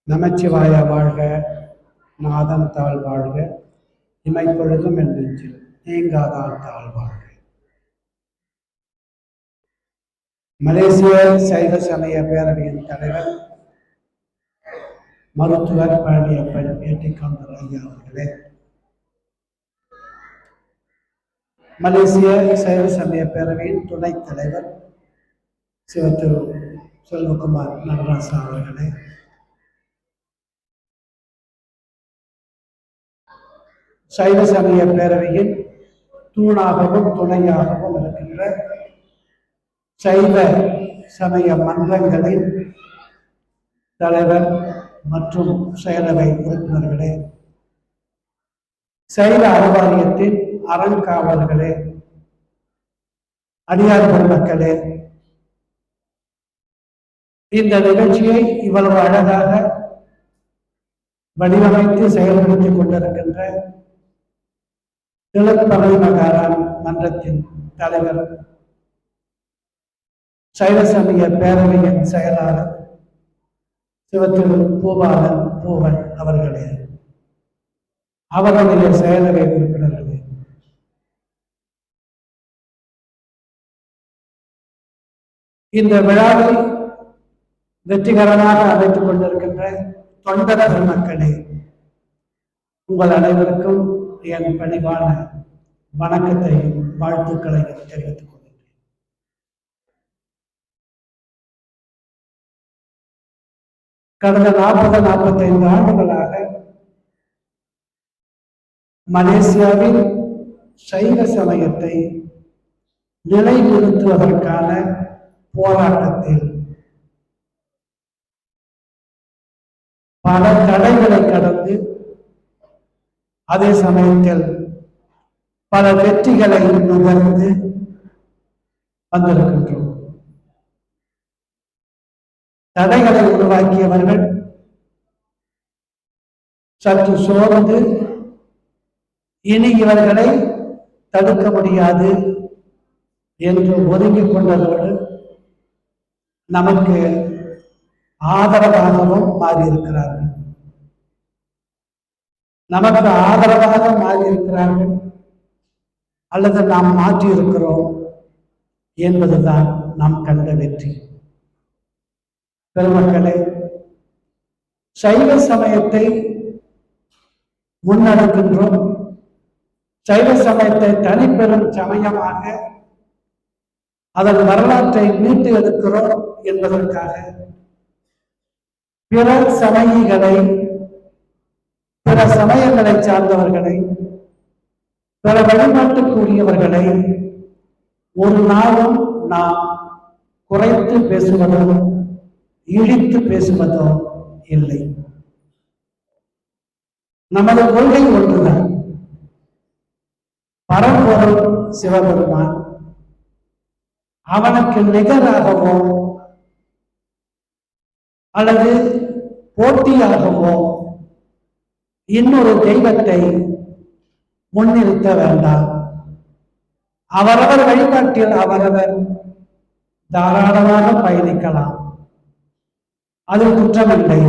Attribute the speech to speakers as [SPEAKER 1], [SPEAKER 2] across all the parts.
[SPEAKER 1] நமச்சிவாய வாழ்க, நாதன் தாழ் வாழ்க, இமைப்பொழுதும் என் நெஞ்சில் நீங்காதான் தாழ் வாழ்க. மலேசிய சைவ சமய பேரவையின் தலைவர் மருத்துவர் பழனியப்பன் ஏற்றிக்கொண்டார் ஐயா அவர்களே, மலேசிய சைவ சமய பேரவையின் துணைத் தலைவர் சிவத்திரு செல்வகுமார் நடராசா அவர்களே, சைவ சமய பேரவையின் தூணாகவும் துணையாகவும் இருக்கின்ற சைவ சமய மன்றங்களின் தலைவர் மற்றும் செயலவை உறுப்பினர்களே, சைவ அறவாரியத்தின் அறங்காவலர்களே, அடியார் பெருமக்களே, இந்த நிகழ்ச்சியை இவ்வளவு அழகாக வடிவமைத்து செயல்படுத்திக் கொண்டிருக்கின்ற திலக்பகை மகாரான் மன்றத்தின் தலைவர், சைவ சமய பேரவையின் செயலாளர் சிவத்திரு பூபாலன் பூவன் அவர்களே, அவருடைய செயலவை உறுப்பினர்களே, இந்த விழாவை வெற்றிகரமாக அமைத்துக் கொண்டிருக்கின்ற தொண்டர் பெருமக்களே, உங்கள் அனைவருக்கும் என் பணிவான வணக்கத்தையும் வாழ்த்துக்களையும் தெரிவித்துக் கொள்கிறேன். கடந்த 40-45 ஆண்டுகளாக மலேசியாவில் சைவ சமயத்தை நிலைநிறுத்துவதற்கான போராட்டத்தில் பல தடைகளை கடந்து, அதே சமயத்தில் பல வெற்றிகளை நுகர்ந்து வந்திருக்கின்றோம். தடைகளை உருவாக்கியவர்கள் சற்று சோர்ந்து இனி இவர்களை தடுக்க முடியாது என்று ஒதுங்கிக் கொண்டதோடு நமக்கு ஆதரவாகவும் மாறியிருக்கிறார்கள். நமக்கு ஆதரவாக மாறியிருக்கிறார்கள் அல்லது நாம் மாற்றியிருக்கிறோம் என்பதுதான் நாம் கண்ட வெற்றி. பெருமக்களே, சைவ சமயத்தை முன்னெடுக்கின்றோம், சைவ சமயத்தை தனிப்பெரும் சமயமாக அதன் வரலாற்றை மீட்டு எடுக்கிறோம் என்பதற்காக பிற சமயிகளை, பிற சமயங்களை சார்ந்தவர்களை, பிற வழிபாட்டுக்குரியவர்களை ஒரு நாளும் நாம் குறைத்து பேசுவதோ இழித்து பேசுவதோ இல்லை. நமது கொள்கை ஒன்றுதான். பரம்பொருள் சிவபெருமான், அவனுக்கு நிகராகவோ அல்லது போட்டியாகவோ இன்னொரு தெய்வத்தை முன்னிறுத்த வேண்டாம். அவரவர் வழிபாட்டில் அவரவர் தாராளமாக பயணிக்கலாம், அது குற்றமில்லை.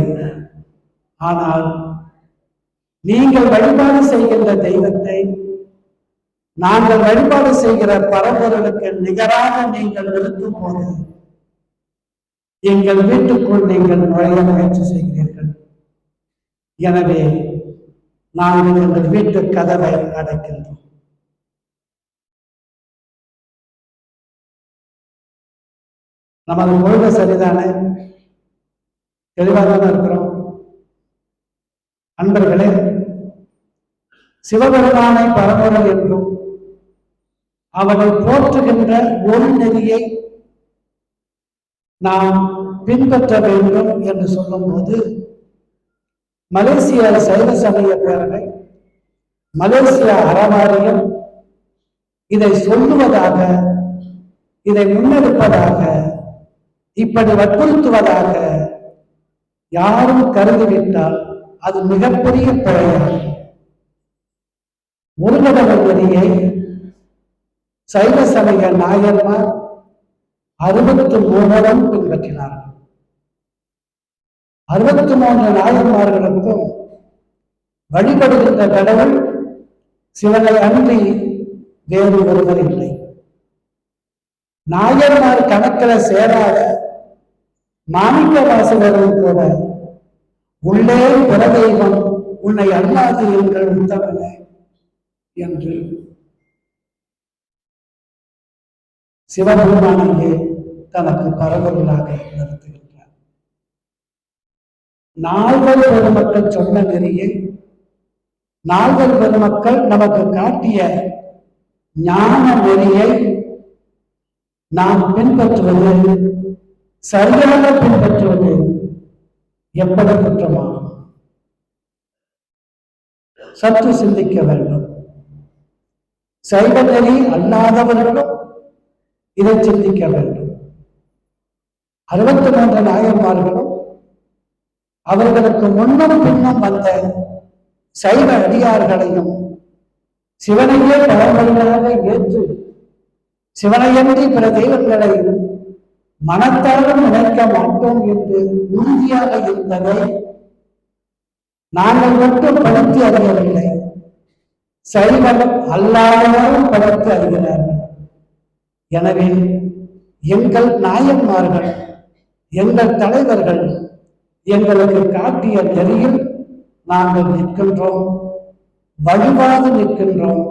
[SPEAKER 1] ஆனால் நீங்கள் வழிபாடு செய்கின்ற தெய்வத்தை நாங்கள் வழிபாடு செய்கிற பரம்பொருளுக்கு நிகராக நீங்கள் நிறுத்தும் போது எங்கள் வீட்டுக்குள் நீங்கள் நுழைய முயற்சி செய்கிறீர்கள். எனவே நாங்கள் எங்கள் வீட்டு கதவை அடைக்கின்றோம். நமது கொள்கை சரிதானே? தெளிவாக தான் இருக்கிறோம். அன்பர்களே, சிவபெருமானை பரம்பொருள் என்றும் அவனை போற்றுகின்ற ஒரு நெறியை நாம் பின்பற்ற வேண்டும் என்று சொல்லும் போது, மலேசிய சைவ சமய பேரவை, மலேசியா அறவாரியம் இதை சொல்லுவதாக, இதை முன்னெடுப்பதாக, இப்படி வற்புறுத்துவதாக யாரும் கருதிவிட்டால் அது மிகப்பெரிய பிழையாகும். ஒருவரது நெறியை சைவ சமய நாயன்மார் 63 பின்பற்றினார்கள். 63 நாயன்மார்களுக்கும் வழிபடுகின்ற கடவுள் சிவனை அன்றி வேறு ஒருவர் இல்லை. நாயன்மார் கணக்கில் சேராத மாணிக்க வாசகரும் கூட உள்ளே பிற தெய்வம் உன்னை அல்லாது எங்கள் உத்தமன என்று சிவபெருமானையே தனக்கு பரவலாக நடத்துகின்றார். நால்வர் பெருமக்கள் சொன்ன நெறியை நால்வர் பெருமக்கள் நமக்கு காட்டிய ஞான நெறியை நாம் பின்பற்றுவது, சரியாக பின்பற்றுவது எப்படி குற்றமாகும்? சற்று சிந்திக்க வேண்டும். சைவ நெறி அல்லாதவர்களும் இதை சிந்திக்க வேண்டும். 63 நாயன்மார்களும் அவர்களுக்கு முன்னும் பின்னும் வந்த சைவ அடியார்களையும் சிவனையே பரம்பரையாக ஏற்று சிவனையன்றி பிற தெய்வங்களை மனத்தாலும் நினைக்க மாட்டோம் என்று உறுதியாக இருந்ததை நாங்கள் மட்டும் படித்து அறியவில்லை, சைவம் அல்லாதவரும் படித்து அறிகிறார்கள். எனவே எங்கள் நாயன்மார்கள், எங்கள் தலைவர்கள் எங்களுக்கு காட்டிய நெறியில் நாங்கள் நிற்கின்றோம், வழிபாடு நிற்கின்றோம்,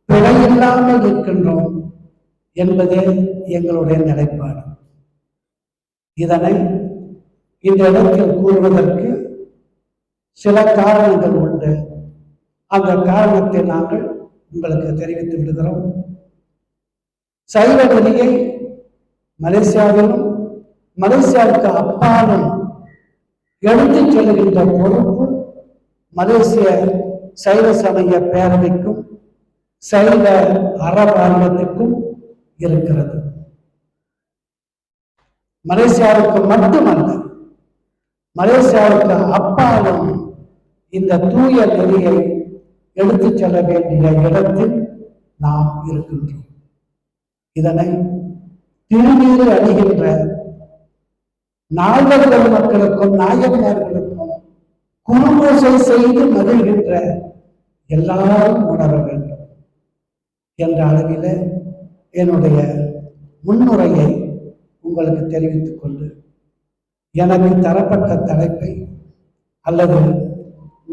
[SPEAKER 1] பிழையில்லாமல் நிற்கின்றோம் என்பதே எங்களுடைய நிலைப்பாடு. இதனை இந்த இடத்தில் கூறுவதற்கு சில காரணங்கள் உண்டு. அந்த காரணத்தை நாங்கள் உங்களுக்கு தெரிவித்து விடுகிறோம். சைவ நெறியை மலேசியாவிலும் மலேசியாவுக்கு அப்பாலும் எடுத்துச் செல்கின்ற பொறுப்பு மலேசிய சைவ சமய பேரவைக்கும் சைவ அறவாரியத்துக்கும் இருக்கிறது. மலேசியாவுக்கு மட்டுமல்ல, மலேசியாவுக்கு அப்பாலும் இந்த தூய நெறியை எடுத்துச் செல்ல வேண்டிய இடத்தில் நாம் இருக்கின்றோம். இதனை திருநீறு அணிகின்ற நால்வர் மக்களுக்கும் நாயன்மார்களுக்கும் குருபூசை செய்து மகிழ்கின்ற எல்லாரும் உணர வேண்டும் என்ற அளவில் என்னுடைய முன்னுரையை உங்களுக்கு தெரிவித்துக் கொண்டு எனக்கு தரப்பட்ட தலைப்பை அல்லது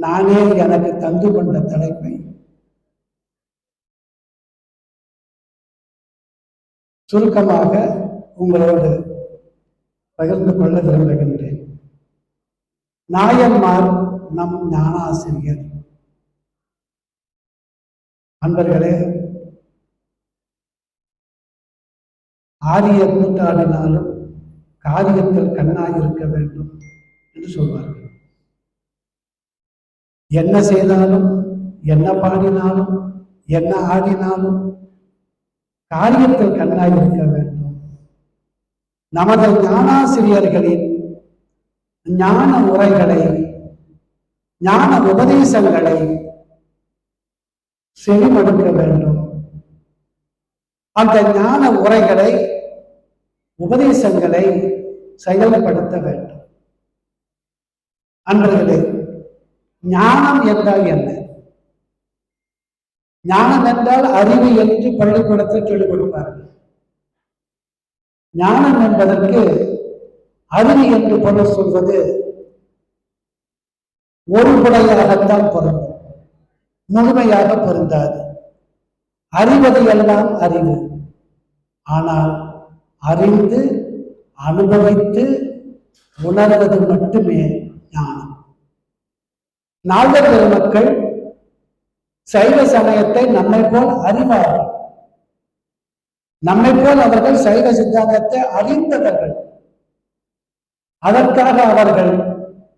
[SPEAKER 1] நானே எனக்கு தந்து கொண்ட தலைப்பை சுருக்கமாக உங்களோடு பகிர்ந்து கொள்ள விரும்புகின்றேன். நாயன்மார் நம் ஞானாசிரியர். அன்பர்களே, ஆரிய கூத்தாடினாலும் காரியத்தில் கண்ணாய் இருக்க வேண்டும் என்று சொல்வார்கள். என்ன செய்தாலும், என்ன பாடினாலும், என்ன ஆடினாலும் காரியத்தில் கண்ணாய் இருக்க வேண்டும். நமது ஞானாசிரியர்களின் ஞான உரைகளை, ஞான உபதேசங்களை செவிமடுக்க வேண்டும். அந்த ஞான உரைகளை, உபதேசங்களை செயல்படுத்த வேண்டும். அன்பர்களே, ஞானம் என்றால் என்ன? ஞானம் என்றால் அறிவு என்று பள்ளிக்கூடத்தில் சொல்லிக் கொடுப்பார்கள். ஞானம் என்பதற்கு அறிவு என்று பொருள் சொல்வது ஒருபடையாகத்தான் பொருந்தும், முழுமையாக பொருந்தாது. அறிவது எல்லாம் அறிவு, ஆனால் அறிந்து அனுபவித்து உணர்வது மட்டுமே ஞானம். நால்வர் பெருமக்கள் சைவ சமயத்தை நம்மை போல் அறிவார்கள். நம்மை போல் அவர்கள் சைவ சித்தாந்தத்தை அறிந்தவர்கள். அதற்காக அவர்கள்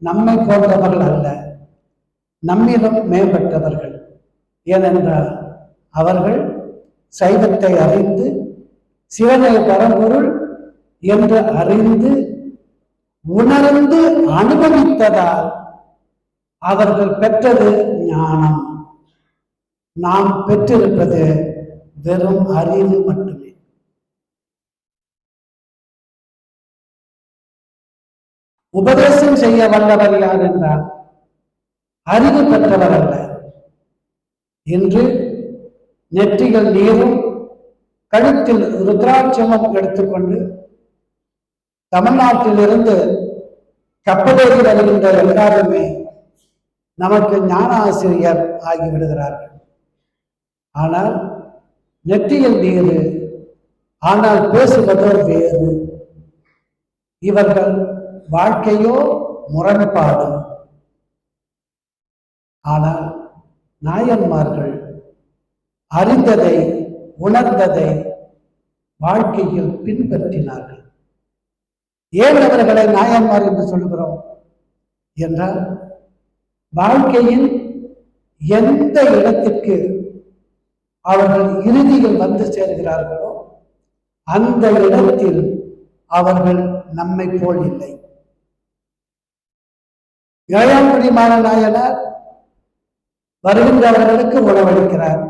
[SPEAKER 1] நம்மை போன்றவர்கள் அல்ல, நம்மிடம் மேம்பட்டவர்கள். ஏனென்றால் அவர்கள் சைவத்தை அறிந்து சிவனை பரம்பொருள் என்று அறிந்து உணர்ந்து அனுபவித்ததால் அவர்கள் பெற்றது ஞானம். நாம் பெற்றிருப்பது வெறும் அறிவு மட்டுமே. உபதேசம் செய்ய வல்லவர் யார் என்றால் அறிவு பெற்றவர் அல்ல. இன்று நெற்றிகள் நீரும் கழுத்தில் ருத்ராட்சமும் எடுத்துக்கொண்டு தமிழ்நாட்டிலிருந்து கப்பலேறி வருகின்ற எல்லாருமே நமக்கு ஞான ஆசிரியர் ஆகிவிடுகிறார்கள். ஆனால் நெற்றியில் நீரு, ஆனால் பேசுவதோ வேறு. இவர்கள் வாழ்க்கையோ முரண்பாடு. ஆனால் நாயன்மார்கள் அறிந்ததை உணர்ந்ததை வாழ்க்கையில் பின்பற்றினார்கள். ஏன் அவர்களை நாயன்மார் என்று சொல்கிறோம் என்றால், வாழ்க்கையின் எந்த இடத்திற்கு அவர்கள் இறுதியில் வந்து சேர்கிறார்களோ அந்த இடத்தில் அவர்கள் நம்மை போல் இல்லை. ஏழாங்குடி நாயனார் வருகின்றவர்களுக்கு உணவளிக்கிறார்.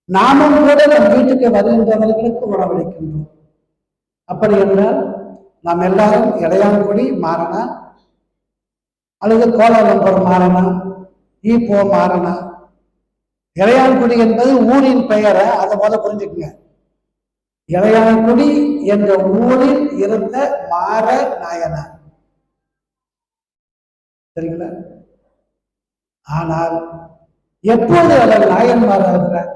[SPEAKER 1] நாமும் கூட நம் வீட்டுக்கு வருகின்றவர்களுக்கு உணவளிக்கின்றோம். அப்படி என்றால் நாம் எல்லாரும் இளையான்குடி மாறனா அல்லது கோலாலம்பூர் மாறனா, ஈப்போ மாறனா. இளையான்குடி என்பது ஊரின் பெயரை அதை போல புரிஞ்சுக்குங்க. இளையான்குடி என்ற ஊரில் இருந்த மாற நாயனார். சரிங்களா? ஆனால் எப்போது அவர் நாயன்மார் ஆகிறார்?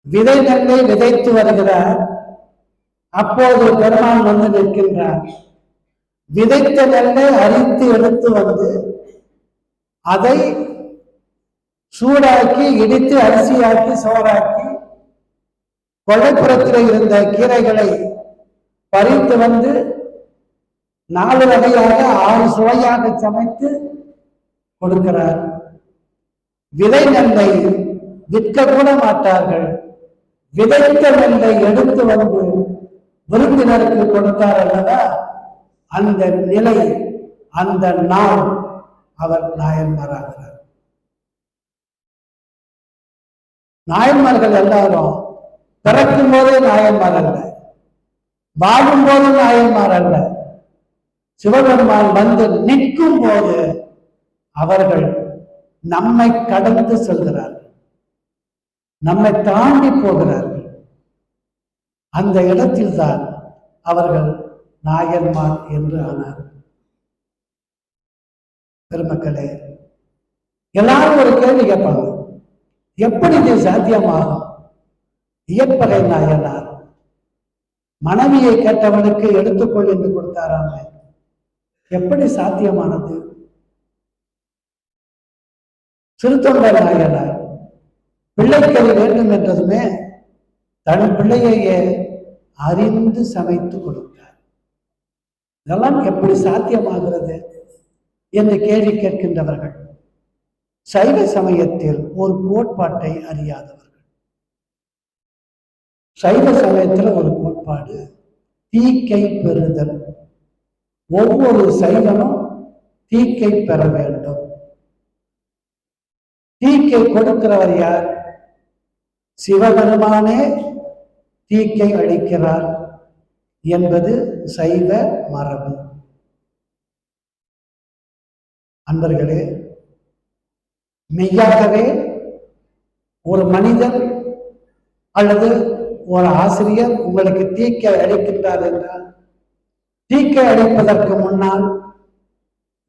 [SPEAKER 1] விதை நெல்லை விதைத்து வருகிறார். அப்போது பெருமான் வந்து நிற்கின்றார். விதைத்த நெல்லை அரித்து எடுத்து வந்து அதை சூடாக்கி இடித்து அரிசியாக்கி சோறாக்கி கொள்ளைப்புறத்தில் இருந்த கீரைகளை பறித்து வந்து 4 வகையாக 6 சுவையாக சமைத்து கொடுக்கிறார். விதை நெல்லை விற்க கூட மாட்டார்கள். விதைத்த நெல்லை எடுத்து வந்து விருந்தினருக்கு கொடுத்தார் அல்லவா, அந்த நிலை, அந்த நாள் அவர் நாயன்மாராகிறார். நாயன்மார்கள் எல்லாரும் பிறக்கும் போதே நாயன்மார் அல்ல, வாழும் போது நாயன்மார் அல்ல. சிவபெருமான் வந்து நிற்கும் போது அவர்கள் நம்மை கடந்து செல்கிறார்கள், நம்மை தாண்டி போகிறார்கள். அந்த இடத்தில்தான் அவர்கள் நாயன்மார் என்று ஆனார். பெருமக்களே, எல்லாரும் ஒரு கேள்வி கேட்பாங்க, எப்படி இது சாத்தியமாகும்? இயற்பகை நாயனார் மனைவியை கேட்டவனுக்கு எடுத்துக்கொள் என்று கொடுத்தாராம, எப்படி சாத்தியமானது? சிறுத்தொண்டர் நாயனார் பிள்ளைக்கறி வேண்டும் என்றதுமே தன் பிள்ளையையே அறிந்து சமைத்து கொடுத்தார். இதெல்லாம் எப்படி சாத்தியமாகிறது என்று கேள்வி கேட்கின்றவர்கள் சைவ சமயத்தில் ஒரு கோட்பாட்டை அறியாதவர்கள். சைவ சமயத்தில் ஒரு கோட்பாடு தீக்கை பெறுதல். ஒவ்வொரு சைவனும் தீக்கை பெற வேண்டும். தீக்கை கொடுக்கிறவர் யார்? சிவபெருமானே தீக்கை அளிக்கிறார் என்பது சைவ மரபு. அன்பர்களே, மெய்யாகவே ஒரு மனிதன் அல்லது ஒரு ஆசிரியர் உங்களுக்கு தீக்கை அளிக்கின்றார் என்றால், தீக்கை அளிப்பதற்கு முன்னால்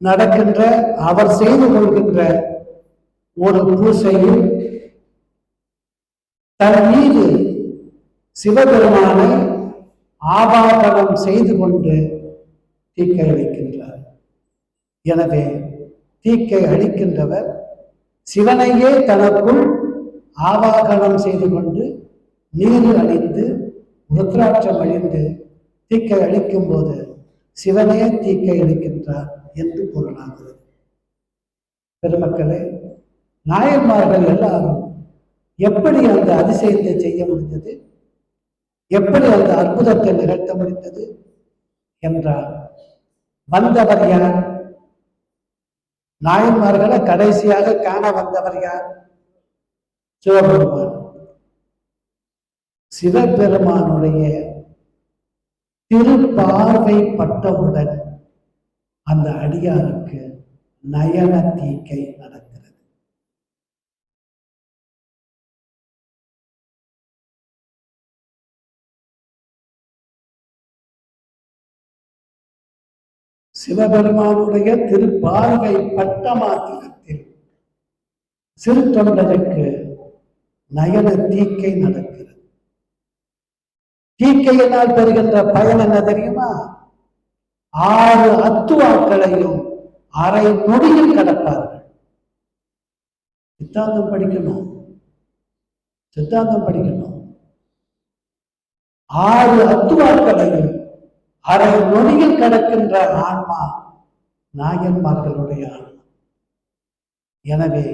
[SPEAKER 1] நடக்கின்ற, அவர் செய்து கொள்கின்ற ஒரு பூசையில் தன் மீது சிவபெருமானை ஆவாகனம் செய்து கொண்டு தீக்கை அளிக்கின்றார். எனவே தீக்கை அளிக்கின்றவர் சிவனையே தனக்குள் ஆவாகனம் செய்து கொண்டு நீர் அணிந்து ருத்ராட்சம் அணிந்து தீக்கை அளிக்கும் போது சிவனே தீக்கை அளிக்கின்றார் என்று பொருளாகிறது. பெருமக்களே, நாயன்மார்கள் எல்லாரும் எப்படி அந்த அதிசயத்தை செய்ய முடிந்தது, எப்படி அந்த அற்புதத்தை நிகழ்த்த முடிந்தது என்றால், வந்தவர் யார்? நாயன்மார்களை கடைசியாக காண வந்தவர் யார்? சிவபெருமான். சிவபெருமானுடைய திருப்பார்வை பட்டவுடன் அந்த அடியாருக்கு நயன தீக்கை நடக்கிறது. சிவபெருமானுடைய திருப்பார்வை பட்ட மாத்திரத்தில் சிறு தொண்டருக்கு நயன தீக்கை நடக்கிறது. தீக்கையினால் பெறுகின்ற பயன் என்ன தெரியுமா? 6 அத்துவாக்களையும் அரை நொடியில் கடப்பார்கள். சித்தாந்தம் படிக்கணும், சித்தாந்தம் படிக்கணும். 6 அத்துவாக்களையும் அரை நொடியில் கடக்கின்ற ஆன்மா நாயன்மார்களுடைய ஆன்மா. எனவே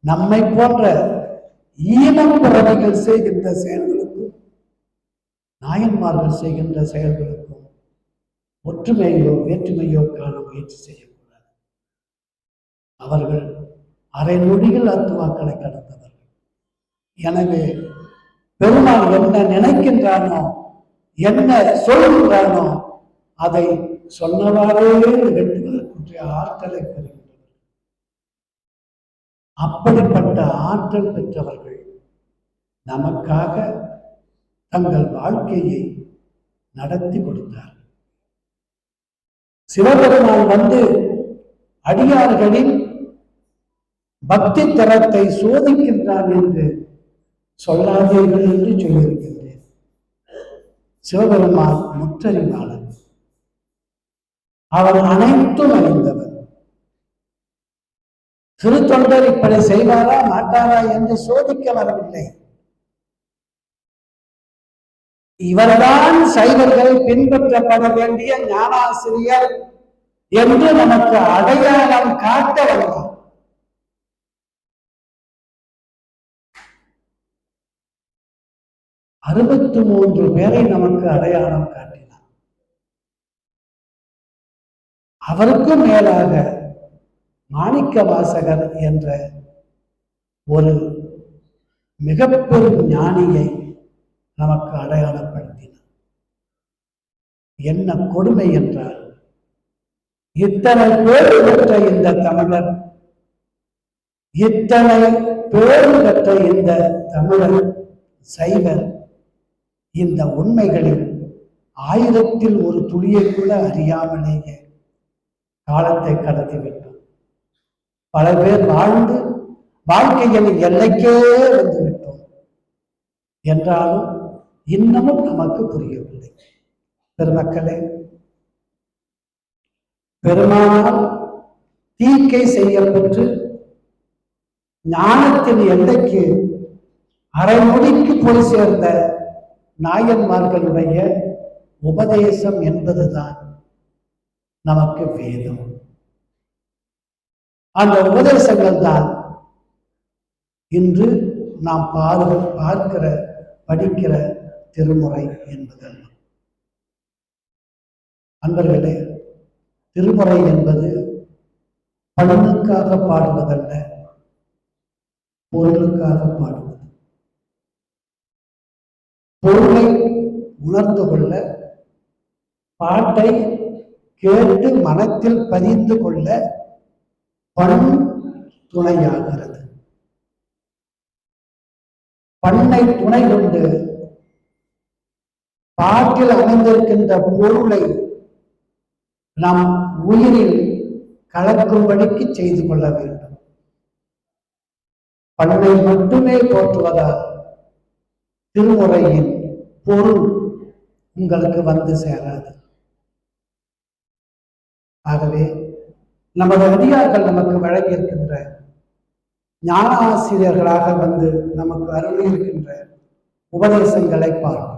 [SPEAKER 1] நம்மை போன்ற ஈனம் பிறவிகள் செய்கின்ற செயல்களுக்கும் நாயன்மார்கள் செய்கின்ற செயல்களுக்கும் ஒற்றுமையோ வேற்றுமையோ காண முயற்சி செய்யக்கூடாது. அவர்கள் அரை நொடியில் அத்துவாக்களை கடந்தவர்கள். எனவே பெருமாள் என்ன நினைக்கின்றானோ, என்ன சொல்கின்றானோ அதை சொன்னவாறே நிகழ்த்துவதற்குரிய ஆற்றலை பெறுகின்றனர். அப்படிப்பட்ட ஆற்றல் பெற்றவர்கள் நமக்காக தங்கள் வாழ்க்கையை நடத்தி கொடுத்தார். சிவபெருமான் வந்து அடியார்களின் பக்தி தரத்தை சோதிக்கின்றான் என்று சொல்லாதீர்கள் என்று சொல்லியிருக்கின்றேன். சிவபெருமான் முற்றறிவாளன், அவர் அனைத்தும் அறிந்தவர். சிறு தொண்டர் இப்படி செய்வாரா மாட்டாரா என்று சோதிக்க வரவில்லை. இவர்தான் சைவர்கள் பின்பற்றப்பட வேண்டிய ஞானாசிரியர் என்று நமக்கு அடையாளம் காட்ட வந்தார். அறுபத்து 3 பேரை நமக்கு அடையாளம் காட்டினார். அவருக்கும் மேலாக மாணிக்க வாசகர் என்ற ஒரு மிக பெரும் ஞானியை நமக்கு அடையாளப்படுத்தினார். என்ன கொடுமை என்றால், இத்தனை பேர் பெற்ற இந்த தமிழர், இத்தனை பேர் பெற்ற இந்த தமிழர் சைவர் இந்த உண்மைகளில் 1000-ல் ஒரு துளியை கூட அறியாமலேயே காலத்தை கடத்திவிட்டோம். பல பேர் வாழ்ந்து வாழ்க்கையின் எல்லைக்கே வந்துவிட்டோம் என்றாலும் இன்னமும் நமக்கு புரியவில்லை. பெருமக்களே, பெருமானால் தீக்கை செய்யப்பட்டு ஞானத்தின் எல்லைக்கு அரை மொழிக்கு போய் சேர்ந்த நாயன்மார்களுடைய உபதேசம் என்பதுதான் நமக்கு வேதம். அந்த உபதேசங்கள் தான் இன்று நாம் பார்க்கிற படிக்கிற திருமுறை என்பதல்ல. அன்பர்களே, திருமுறை என்பது பலனுக்காக பாடுவதல்ல, பொருளுக்காக பாடுவது. பொருளை உணர்ந்து கொள்ள, பாட்டை கேட்டு மனத்தில் பதிந்து கொள்ள பண் துணையாகிறது. பண்ணை துணை கொண்டு பாட்டில் அமைந்திருக்கின்ற பொருளை நம் உயிரில் கலக்கும்படிக்கு செய்து கொள்ள வேண்டும். பண்ணை மட்டுமே போற்றுவதால் திருமுறையின் பொருள் உங்களுக்கு வந்து சேராது. ஆகவே நமது அடியார்கள் நமக்கு வழங்கியிருக்கின்ற ஞானாசிரியர்களாக வந்து நமக்கு அருளியிருக்கின்ற உபதேசங்களை பார்ப்போம்.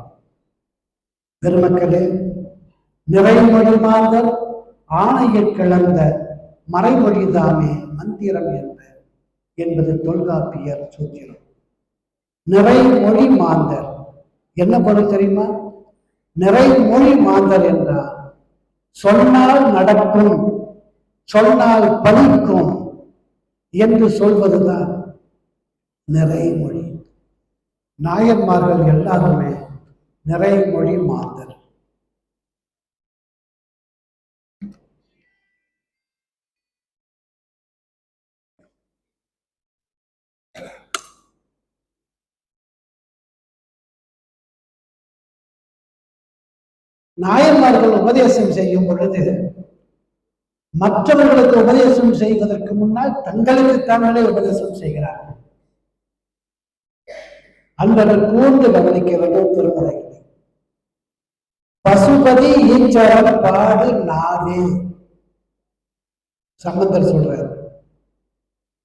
[SPEAKER 1] பெருமக்களே, நிறைமொழி மாந்தர் ஆணையில் கிளந்த மறைமொழிதாமே மந்திரம் என்பது தொல்காப்பியர் சூத்திரம். நிறைமொழி மாந்தர் என்ன பொருள் தெரியுமா? நிறைமொழி மாந்தர் என்றால் சொன்னால் நடக்கும், சொன்னால் பலிக்கும் என்று சொல்வதுதான் நிறைமொழி. நாயன்மார்கள் எல்லாருமே நிறைமொழி மாந்தர். நாயன்மார்கள் உபதேசம் செய்யும் பொழுது மற்றவர்களுக்கு உபதேசம் செய்வதற்கு முன்னால் தங்களுக்கு தாங்களே உபதேசம் செய்கிறார்கள். அன்பர்கள் கூர்ந்து கவனிக்க வேண்டும் திருமுறைகளை. பசுபதி ஈச்சரம் பாடு நாவே. சம்பந்தர் சொல்றார்.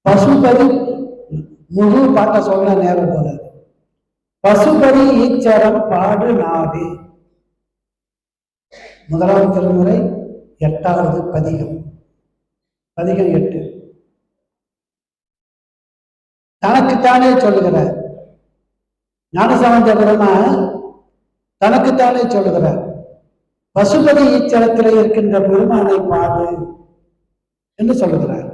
[SPEAKER 1] பசுபதி முழு பாட்ட சொல்ல நேரம் போல. பசுபதி ஈச்சரம் பாடு நாவே. முதலாம் திருமுறை 8வது பதிகம். பதிகம் 8. தனக்குத்தானே சொல்லுகிறார். ஞானசம்பந்த பெருமான் தனக்குத்தானே சொல்லுகிறார். பசுபதி ஈச்சரத்தில் இருக்கின்ற பெருமானை பாடு என்று சொல்லுகிறார்.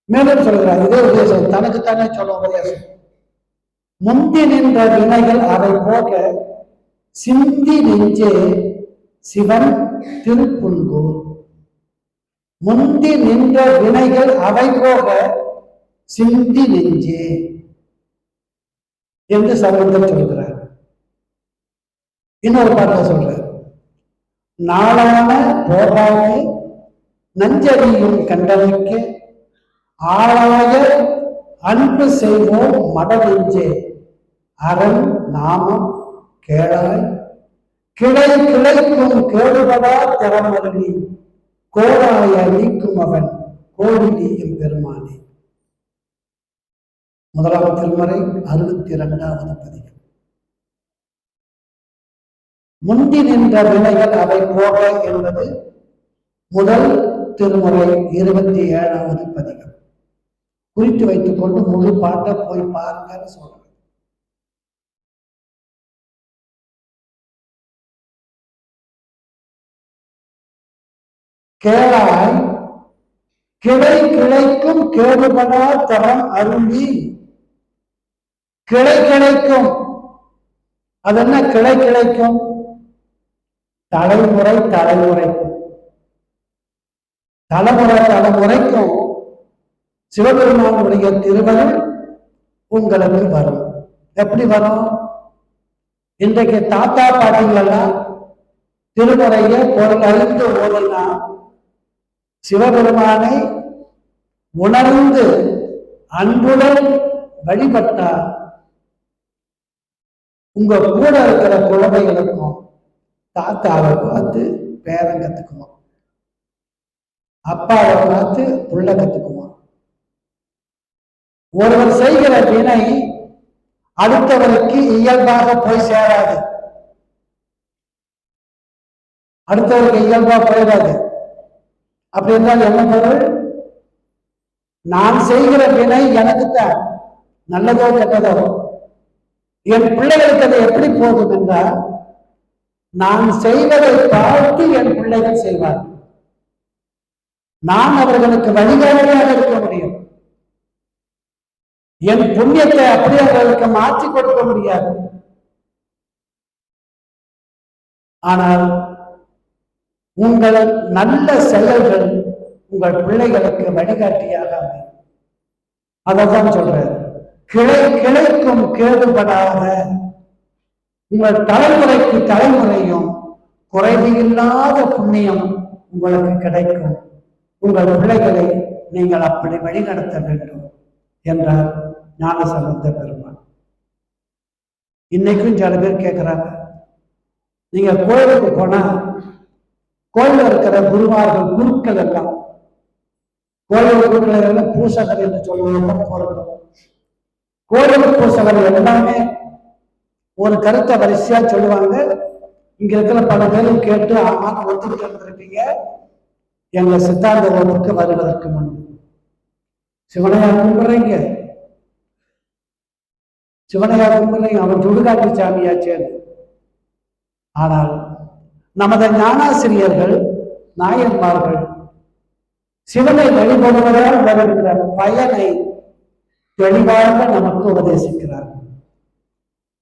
[SPEAKER 1] மேலும் சொல்கிறார் இதே உபதேசம் தனக்குத்தானே சொல்ல உபதேசம். முந்தி நின்ற வினைகள் அவை போக சிந்தி நெஞ்சே சிவன் திருப்புன்கூர். முந்தி நின்ற வினைகள் அவை போக சிந்தி நெஞ்சே என்று சம்பந்தர் சொல்கிறார். இன்னொரு பாட்டை சொல்றார். நாளான போகாமே நஞ்சறியும் கண்டமைக்க ஆளாய அன்பு செய்வோம் மடநெஞ்சே அரண் நாமம் கேளாய் கிளை கிளைக்கும் கேடுபடா திறமருளி கோடாய நீக்கும் அவன் கோடிலியும் பெருமானே. முதலாம் திருமுறை 62வது பதிகம். முந்தி நின்ற வினைகள் அவை போக என்பது முதல் திருமுறை 27வது பதிகம். குறித்து வைத்துக் கொண்டு முழு பாட்டை போய் பாருங்கன்னு சொல்றேன். கேளாய் கிளை கிளைக்கும் கேடுபடா தரம் அருளி. கிளை கிளைக்கும், அது என்ன கிளை கிளைக்கும்? தலைமுறை தலைமுறைக்கும், தலைமுறை தலைமுறைக்கும் சிவபெருமானுடைய திருவருள் உங்களுக்கு வரும். எப்படி வரும்? இன்றைக்கு தாத்தா பாட்டிங்களெல்லாம் திருமுறைய பொருள் அறிந்து ஓடினா சிவபெருமானை உணர்ந்து அன்புடன் வழிபட்டார் உங்க கூட இருக்கிற குழந்தைகளுக்கும் தாத்தாவை பார்த்து பேரன் கத்துக்குவோம், அப்பாவை பார்த்து புள்ள கத்துக்குவோம். ஒருவர் செய்கிற வினை அடுத்தவருக்கு இயல்பாக போய் சேராது. அடுத்தவருக்கு இயல்பா போயிடாது. அப்படி என்றால் என்ன பொருள்? நான் செய்கிற வினை எனக்குத்தான், நல்லதோ கெட்டதோ. என் பிள்ளைகளுக்கு அது எப்படி போகும் என்றால், நான் செய்வதை பார்த்து என் பிள்ளைகள் செய்வார்கள். நான் அவர்களுக்கு வழிகாட்டியாக இருக்க முடியும். என் புண்ணியத்தை அப்படியே அவர்களுக்கு மாற்றி கொடுக்க முடியாது. ஆனால் உங்கள் நல்ல செயல்கள் உங்கள் பிள்ளைகளுக்கு வழிகாட்டியாக அமையும். அதான் சொல்றாரு. கிளை கிளைக்கும் கேடுபடாத உங்கள் தலைமுறைக்கு தலைமுறையும் குறைவு இல்லாத புண்ணியம் உங்களுக்கு கிடைக்கும். உங்கள் பிள்ளைகளை நீங்கள் அப்படி வழிநடத்த வேண்டும் என்றார் ஞானசம்பந்த பெருமான். இன்னைக்கும் சில பேர் கேட்கிறாங்க, நீங்க கோயிலுக்கு போனா கோயில் இருக்கிற குருமார்கள் குருக்கள் எல்லாம், கோயில் குருக்கள் பூசகர் என்று சொல்லுவாங்க பொருளும். கோயில் பூசகர் எல்லாமே ஒரு கருத்தை வரிசையா சொல்லுவாங்க. இங்க இருக்கிற பல பேரும் கேட்டு ஆமான்னு ஒத்துக்கிட்டு இருந்திருப்பீங்க. எங்க சித்தாந்த வகுப்புக்கு வருவதற்கு முன் சிவனையா கும்பிடுறீங்க, சிவனையா கும்பிடுறீங்க, அவன் சுடுகாட்டு சாமியாச்சே. ஆனால் நமது ஞானாசிரியர்கள் நாயன்மார்கள் சிவனை வழிபடுவதால் வருகின்ற பயனை தெளிவாக நமக்கு உபதேசிக்கிறார்.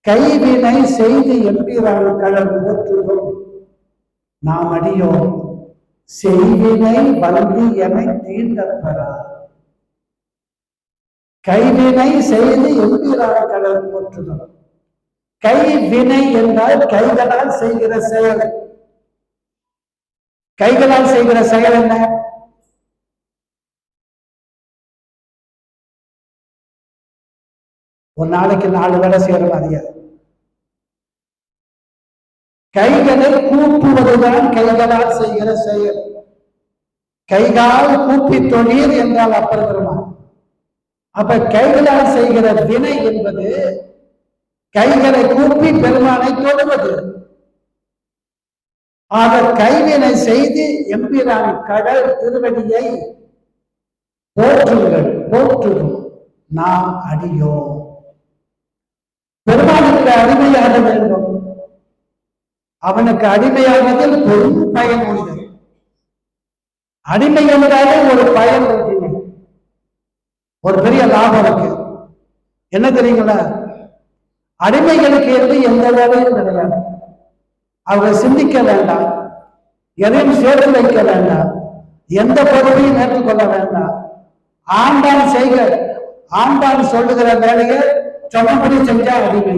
[SPEAKER 1] கைவினை செய்து எம்பிரான் கடல் போற்றுவோம் நாம் அடியோம் செய்வினை வந்து எமை தீண்டப்பெறா. கைவினை செய்து எம்பிரான் கடல் போற்றுவோம். கைவினை என்றால் கைகளால் செய்கிற செயல். கைகளால் செய்கிற செயல் என்ன? ஒரு நாளைக்கு 4 வேலை செய்யற மாதிரியா? கைகளை கூப்புவதுதான் கைகளால் செய்கிற செயல். கைகால் கூப்பி தொழில் என்றால் அப்பர் பெருமான். அப்ப கைகளால் செய்கிற வினை என்பது கைகளை கூப்பி பெருமானை தொடுவது. ஆக கைவினை செய்து எம்பிரான் கடல் திருவடியை போற்றுங்கள், போற்றுவோம் நாம் அடியோம். பெருமானுக்கு அடிமையாக வேண்டும். அவனுக்கு அடிமையானதில் பெரும் பயன் உண்டு. அடிமை என்றாலே ஒரு பயன் இருக்கு, ஒரு பெரிய லாபம் இருக்கு. என்ன தெரியுங்களா? அடிமைகளுக்கு என்று எந்த வேலையும் கிடையாது. அவரை சிந்திக்க வேண்டாம், எதையும் சேர்த்து வைக்க வேண்டாம், எந்த பொருளையும் ஏற்றுக்கொள்ள வேண்டாம். ஆண்டான் சொல்லுகிற வேலையை சொன்னபடி செஞ்சா அடிமை.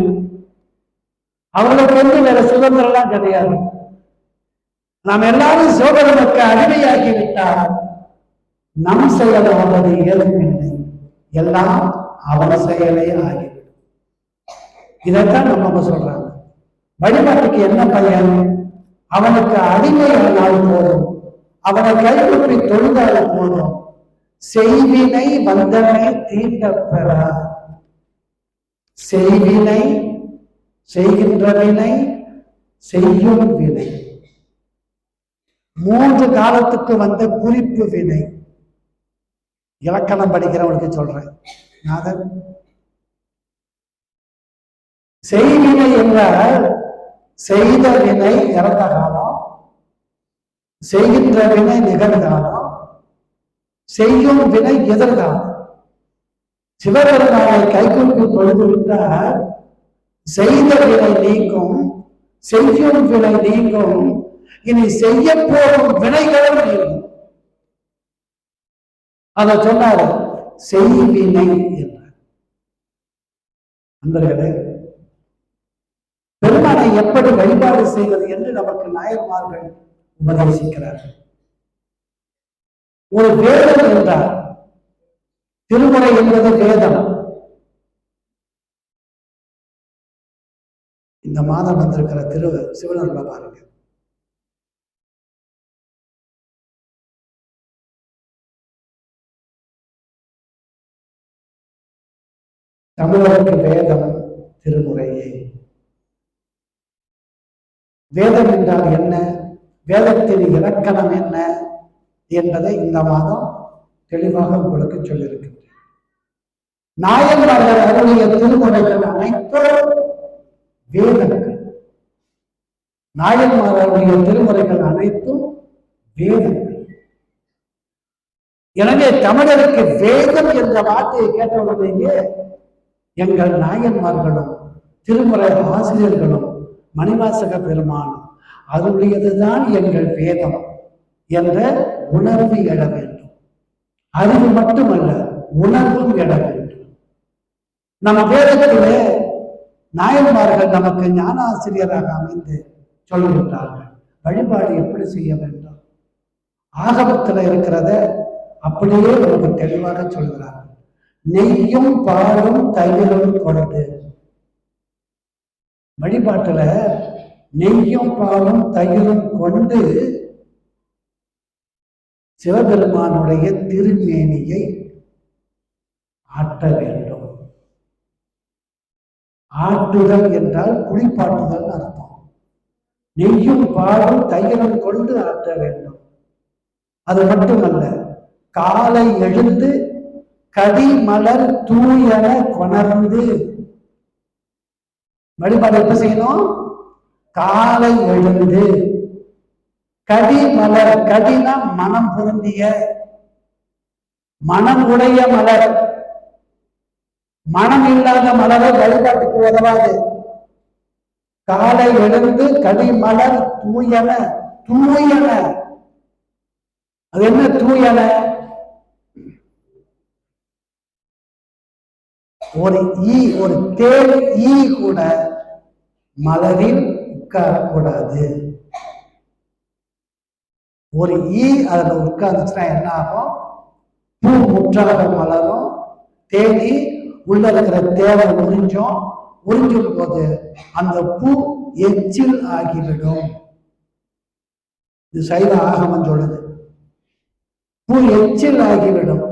[SPEAKER 1] அவர்களுக்கு வந்து வேற சுதந்திரம் எல்லாம் கிடையாது. நாம் எல்லாரும் சோதரனுக்கு அடிமையாகி விட்டால் நம் செயல் அவனது ஏதுமில்லை, எல்லாம் அவன் செயலே ஆகிவிடும். இதைத்தான் நம்ம சொல்றாங்க. வழிபாட்டுக்கு என்ன பயன்? அவனுக்கு அடிமையானால் போதும், அவனை கைகூப்பி தொழுதால் போதும். செய்வினை வந்தனை தீண்ட பெற. செய்வினை, செய்கின்ற வினை, செய்யும் வினை, 3 காலத்துக்கு வந்த குறிப்பு வினை. இலக்கணம் படிக்கிறவனுக்கு சொல்றேன். செய்வினை என்றால் செய்த வினை இறந்த காலம், செய்கின்ற வினை நிகழ்காலம், செய்யும் வினை எதிர்காலம். சிவபெருமானை கைகூப்பி பொழுது விட்டால் செய்த வினை நீங்கும், செய்யும் வினை நீங்கும், இனி செய்ய போகும் வினைகளும் நீங்கும். அதை சொன்னார் செய்வினை என்றார். நண்பர்களே, பெருமானை எப்படி வழிபாடு செய்வது என்று நமக்கு நாயன்மார்கள் உபதேசிக்கிறார்கள். ஒரு வேதம் என்றார். திருமுறை என்பது வேதம். இந்த மாதம் வந்திருக்கிற சிவனருளை பாருங்க. தமிழருக்கு வேதம் திருமுறையே. வேதம் என்றால் என்ன, வேதத்தின் இலக்கணம் என்ன என்பதை இந்த மாதம் தெளிவாக உங்களுக்கு சொல்லியிருக்கின்றேன். நாயன்மார்கள் அருளிய திருமுறைகள் அனைத்தும் வேதங்கள். நாயன்மார்களுடைய திருமுறைகள் அனைத்தும் வேதங்கள். எனவே தமிழருக்கு வேதம் என்ற வார்த்தையை கேட்டவுடனேயே எங்கள் நாயன்மார்களும் திருமுறை ஆசிரியர்களும் மணிவாசக பெருமானும் அருளியதுதான் எங்கள் வேதம் என்ற உணர்வு எழ வேண்டும். அறிவு மட்டுமல்ல, உணர்வும் எழ வேண்டும். நம்ம வேதத்திலே நாயன்மார்கள் நமக்கு ஞானாசிரியராக அமைந்து சொல்லுகின்றார்கள். வழிபாடு எப்படி செய்ய வேண்டும், ஆகமத்தில் இருக்கிறத அப்படியே நமக்கு தெளிவாக சொல்கிறார்கள். நெய்யும் பாலும் தயிரும் கொண்டு. வழிபாட்டுல நெய்யும் பாலும் தயிரும் கொண்டு சிவபெருமானுடைய திருமேனியை ஆட்ட வேண்டும். ஆட்டுதல் என்றால் குளிப்பாட்டுதல் அர்த்தம். நெய்யும் பாலும் தயிரும் கொண்டு ஆட்ட வேண்டும். அது மட்டுமல்ல, காலை எழுந்து கடிமலர் தூயன கொணர்ந்து. வழிபாடு எப்ப செய்யணும்? காலை எழுந்து கடிமலர், கடினா மனம் பொருந்திய, மனம் உடைய மலர். மனம் இல்லாத மலரை வழிபாட்டுக்கு உதவாது. காலை எழுந்து கடிமலர் தூயன. தூயன அது என்ன தூயன? ஒரு தேன் ஈ கூட மலரில் உட்காரக்கூடாது. ஒரு ஈ அதுல உட்கார்ந்துச்சுன்னா என்ன ஆகும்? பூ முற்றாக மலரும், தேடி உள்ள இருக்கிற தேவை உறிஞ்சும் போது அந்த பூ எச்சில் ஆகிவிடும். இது சைவ ஆகமம் சொல்லுது. பூ எச்சில் ஆகிவிடும்.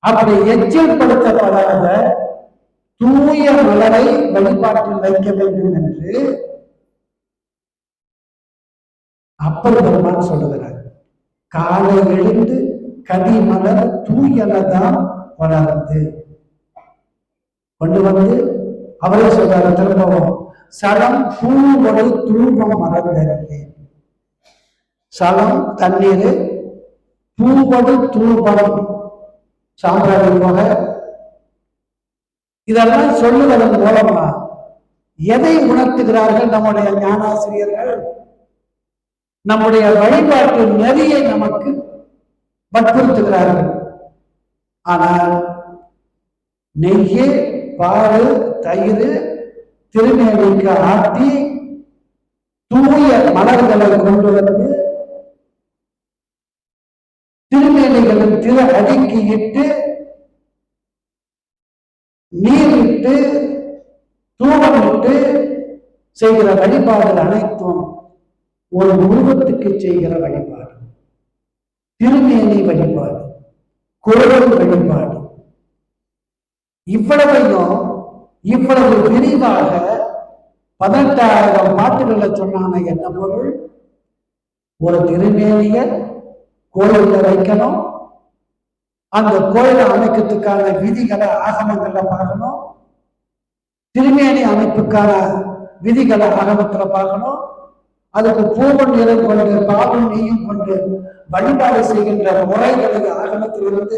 [SPEAKER 1] அப்படி எச்சில் படுத்தப்படாத தூய மலரை வழிபாட்டில் வைக்க வேண்டும் என்று அப்பர் பெருமான் சொல்லுகிறார். காலை எழுந்து கடி மலர் தூயனதான் வளர்ந்து கொண்டு வந்து அவரே சொல்றாரு திரும்பவும், சலம் பூவொடு தூபம் மறந்தே. சலம் தண்ணீர், பூவொடு தூபம் சாம்பிராணி போக, இதெல்லாம் சொல்லுவதன் மூலமா எதை உணர்த்துகிறார்கள் நம்முடைய ஞானாசிரியர்கள்? நம்முடைய வழிபாட்டு நெறியை நமக்கு வற்புறுத்துகிறார்கள். ஆனால் நெய்யே, பால், தயிர் திருநேரிக்கு ஆட்டி தூய மலர்களை கொண்டு வந்து திருநேரிகளின் திரு அடிக்கு இட்டு நீரிட்டு தூவமிட்டு செய்கிற வழிபாடு அனைத்தும் ஒரு உருவத்துக்கு செய்கிற வழிபாடு, திருமேனி வழிபாடு, கோவில் வழிபாடு. இவ்வளவு விரிவாக 18,000 பாட்டுகள்ல சொன்னான. என்ன பொருள்? ஒரு திருமேனிய கோயில்ல வைக்கணும், அந்த கோயிலை அமைக்கிறதுக்கான விதிகளை ஆகமங்கள்ல பார்க்கணும், திருமேனி அமைப்புக்கான விதிகளை ஆகமத்துல பார்க்கணும், அதுக்கு பூவன் நிறம் கொண்டு பாவம் நெய்யும் கொண்டு வழிபாடு செய்கின்ற முறைகளை ஆகமத்திலிருந்து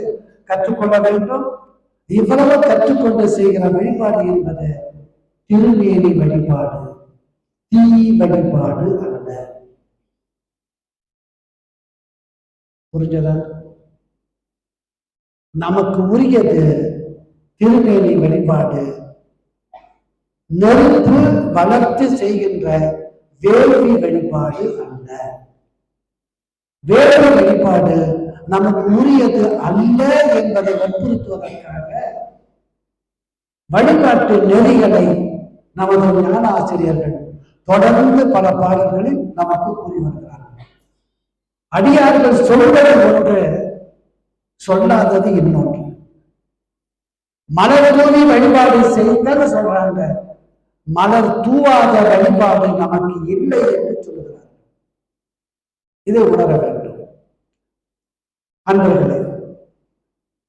[SPEAKER 1] கற்றுக்கொள்ள வேண்டும். இவ்வளவு கற்றுக்கொண்டு செய்கிற வழிபாடு என்பது திருமேனி வழிபாடு, தீ வழிபாடு அல்ல. புரிஞ்சதா? நமக்கு உரியது திருமேனி வழிபாடு. நெருப்பு வளர்த்து செய்கின்ற வேள்வி வழிபாடு அல்ல. வேள்வி வழிபாடு நமக்கு உரியது அல்ல என்பதை வற்புறுத்துவதற்காக வழிபாட்டு நெறிகளை நமது ஞான ஆசிரியர்கள் தொடர்ந்து பல பாடல்களில் நமக்கு கூறி வருகிறார்கள். அடியார்கள் சொல்வது ஒன்று, சொல்லாதது இன்னொன்று. மலர் தூவி வழிபாடு செய்தது சொல்றாங்க, மலர் தூவாத வழிபாடு நமக்கு இல்லை என்று சொல்கிறார். இதை உணர வேண்டும் அன்பர்களே.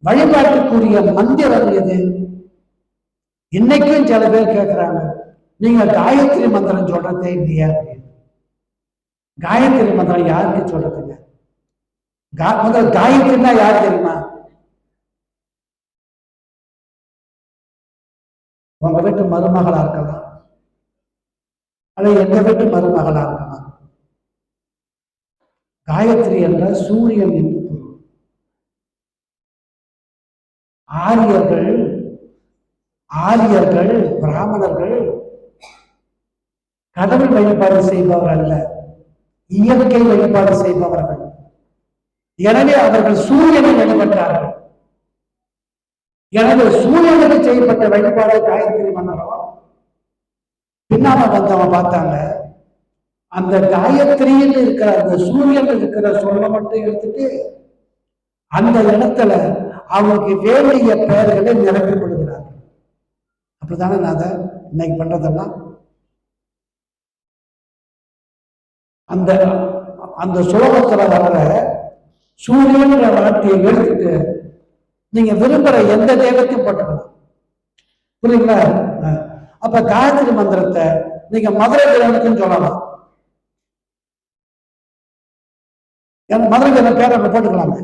[SPEAKER 1] வழிபாட்டுக்குரிய மந்திரம் எது? இன்னைக்கும் சில பேர் கேட்கிறாங்க, நீங்க காயத்ரி மந்திரம் சொல்றதே இல்லையா? காயத்ரி மந்திரம் யாருக்கு சொல்றதுங்க? முதல் காயத்ரினா யார் தெரியுமா? உங்க வீட்டு மருமகளா இருக்கலாம், அல்லது எங்க வீட்டு மருமகளா இருக்கலாம். காயத்ரி என்ற சூரியன் என்று பொருள். ஆரியர்கள் பிராமணர்கள் கடவுள் வழிபாடு செய்பவர்கள் அல்ல, இயற்கை வழிபாடு செய்பவர்கள். எனவே அவர்கள் சூரியனை வழிபட்டார்கள். எனவே சூரியனுக்கு செய்யப்பட்ட வழிபாடு காயத்ரி மந்திரம். பின்னால வந்தவன் பார்த்தாங்க, அந்த காயத்ரியில் இருக்கிற அந்த சூரியன் இருக்கிற சொல்ல மட்டும் எடுத்துட்டு அந்த இடத்துல அவங்களுக்கு வேண்டிய பெயர்களை நிரப்பிக் கொள்கிறார்கள். அப்படித்தானே நான் இன்னைக்கு பண்றதெல்லாம் அந்த அந்த சுலபத்துல வர்ற சூரியன் வார்த்தையை எடுத்துட்டு நீங்க விரும்புற எந்த தெய்வத்தையும் போட்டுக்கலாம். புரியுங்களா? அப்ப காயத்ரி மந்திரத்தை நீங்க மதுரை கிரகத்துக்கும் சொல்லலாம். மதுரை கிரக பேரை போட்டுக்கலாமே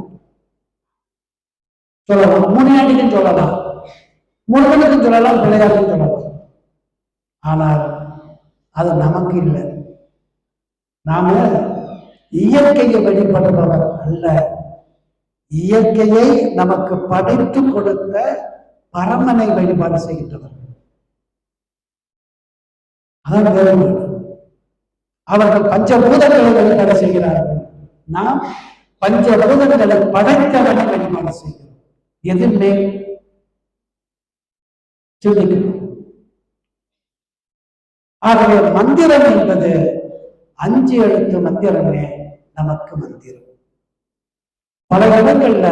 [SPEAKER 1] சொல்லலாம். முனியாண்டிக்கும் சொல்லலாம், முருகனுக்கும் சொல்லலாம், பிள்ளையாருக்கும் சொல்லலாம். ஆனால் அது நமக்கு இல்லை. நாம இயற்கையை வழிபடுபவர் அல்ல, இயற்கையை நமக்கு படைத்து கொடுத்த பரமனை வழிபாடு செய்கின்றவர். அதான் வேறுபாடு. அவர்கள் பஞ்சபூதங்களை வழிபாடு செய்கிறார்கள், நாம் பஞ்சபூதங்களை படைத்தவனை வழிபாடு செய்கிறோம். எதுவுமே சிந்திக்கணும். ஆகவே மந்திரம் என்பது 5 எழுத்து மந்திரமே நமக்கு மந்திரம். பல இடங்கள்ல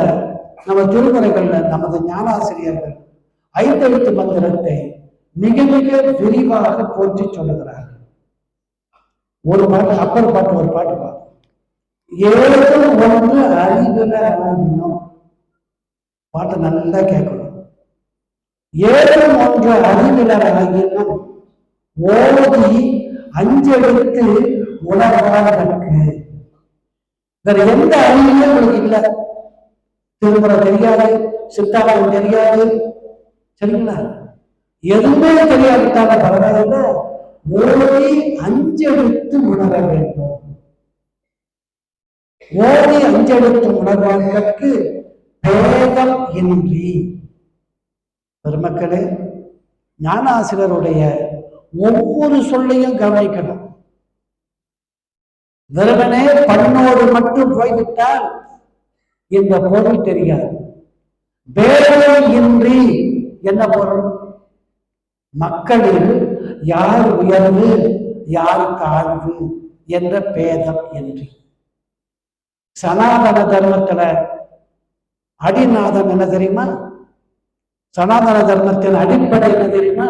[SPEAKER 1] நம்ம திருமுறைகள்ல நமது ஞானாசிரியர்கள் 5 எழுத்து மந்திரத்தை மிக மிக விரிவாக போற்றி சொல்லுகிறார்கள். ஒரு பாட்டு, அப்பர் பாட்டு, ஒரு பாட்டு பாட்டு, 7 ஒன்று அறிவுல அறிவினோம். பாட்டு நல்லா கேட்கணும். 7 ஒன்று அறிவுல அறிவினோம் ஓதி 5 எழுத்து உணர்வாதற்கு. வேற எந்த அறிவிலும் உங்களுக்கு இல்லை. திருமுறை தெரியாது, சித்தாந்தம் தெரியாது, சரிங்களா? எதுவுமே தெரியாவிட்டாலும் பரவாயில்ல, ஓதி 5 எழுத்து உணர வேண்டும். ஓதி 5 எழுத்து உணர்வாதற்கு பேதம் இன்றி. பெருமக்களே, ஞானாசிரியருடைய ஒவ்வொரு சொல்லையும் கவனிக்கணும். வெறுமனே பண்ணோடு மட்டும் போய்விட்டால் இந்த பொருள் தெரியாது. பேதம் இன்றி என்ன பொருள்? மக்களில் யார் உயர்வு யார் தாழ்வு என்ற பேதம் இன்றி. சனாதன தர்மத்துல அடிநாதம் என்ன தெரியுமா? சனாதன தர்மத்தின் அடிப்படை என்ன தெரியுமா?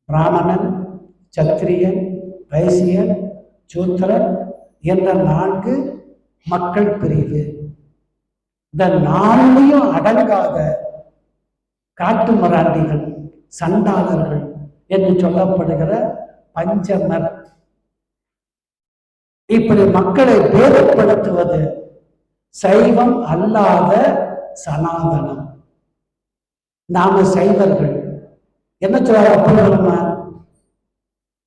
[SPEAKER 1] பிராமணன், சத்திரியன், வைசியன், சூத்திரன் என்ற 4 மக்கள் பிரிவு. இந்த 4லையும் அடங்காத காட்டு மராண்டிகள், சண்டாளர்கள் என்று சொல்லப்படுகிற பஞ்சமர், இப்படி மக்களை பேதப்படுத்துவது சைவம் அல்லாத சனாதனம். நாம சைவர்கள் என்ன சொல்றாரு அப்பா?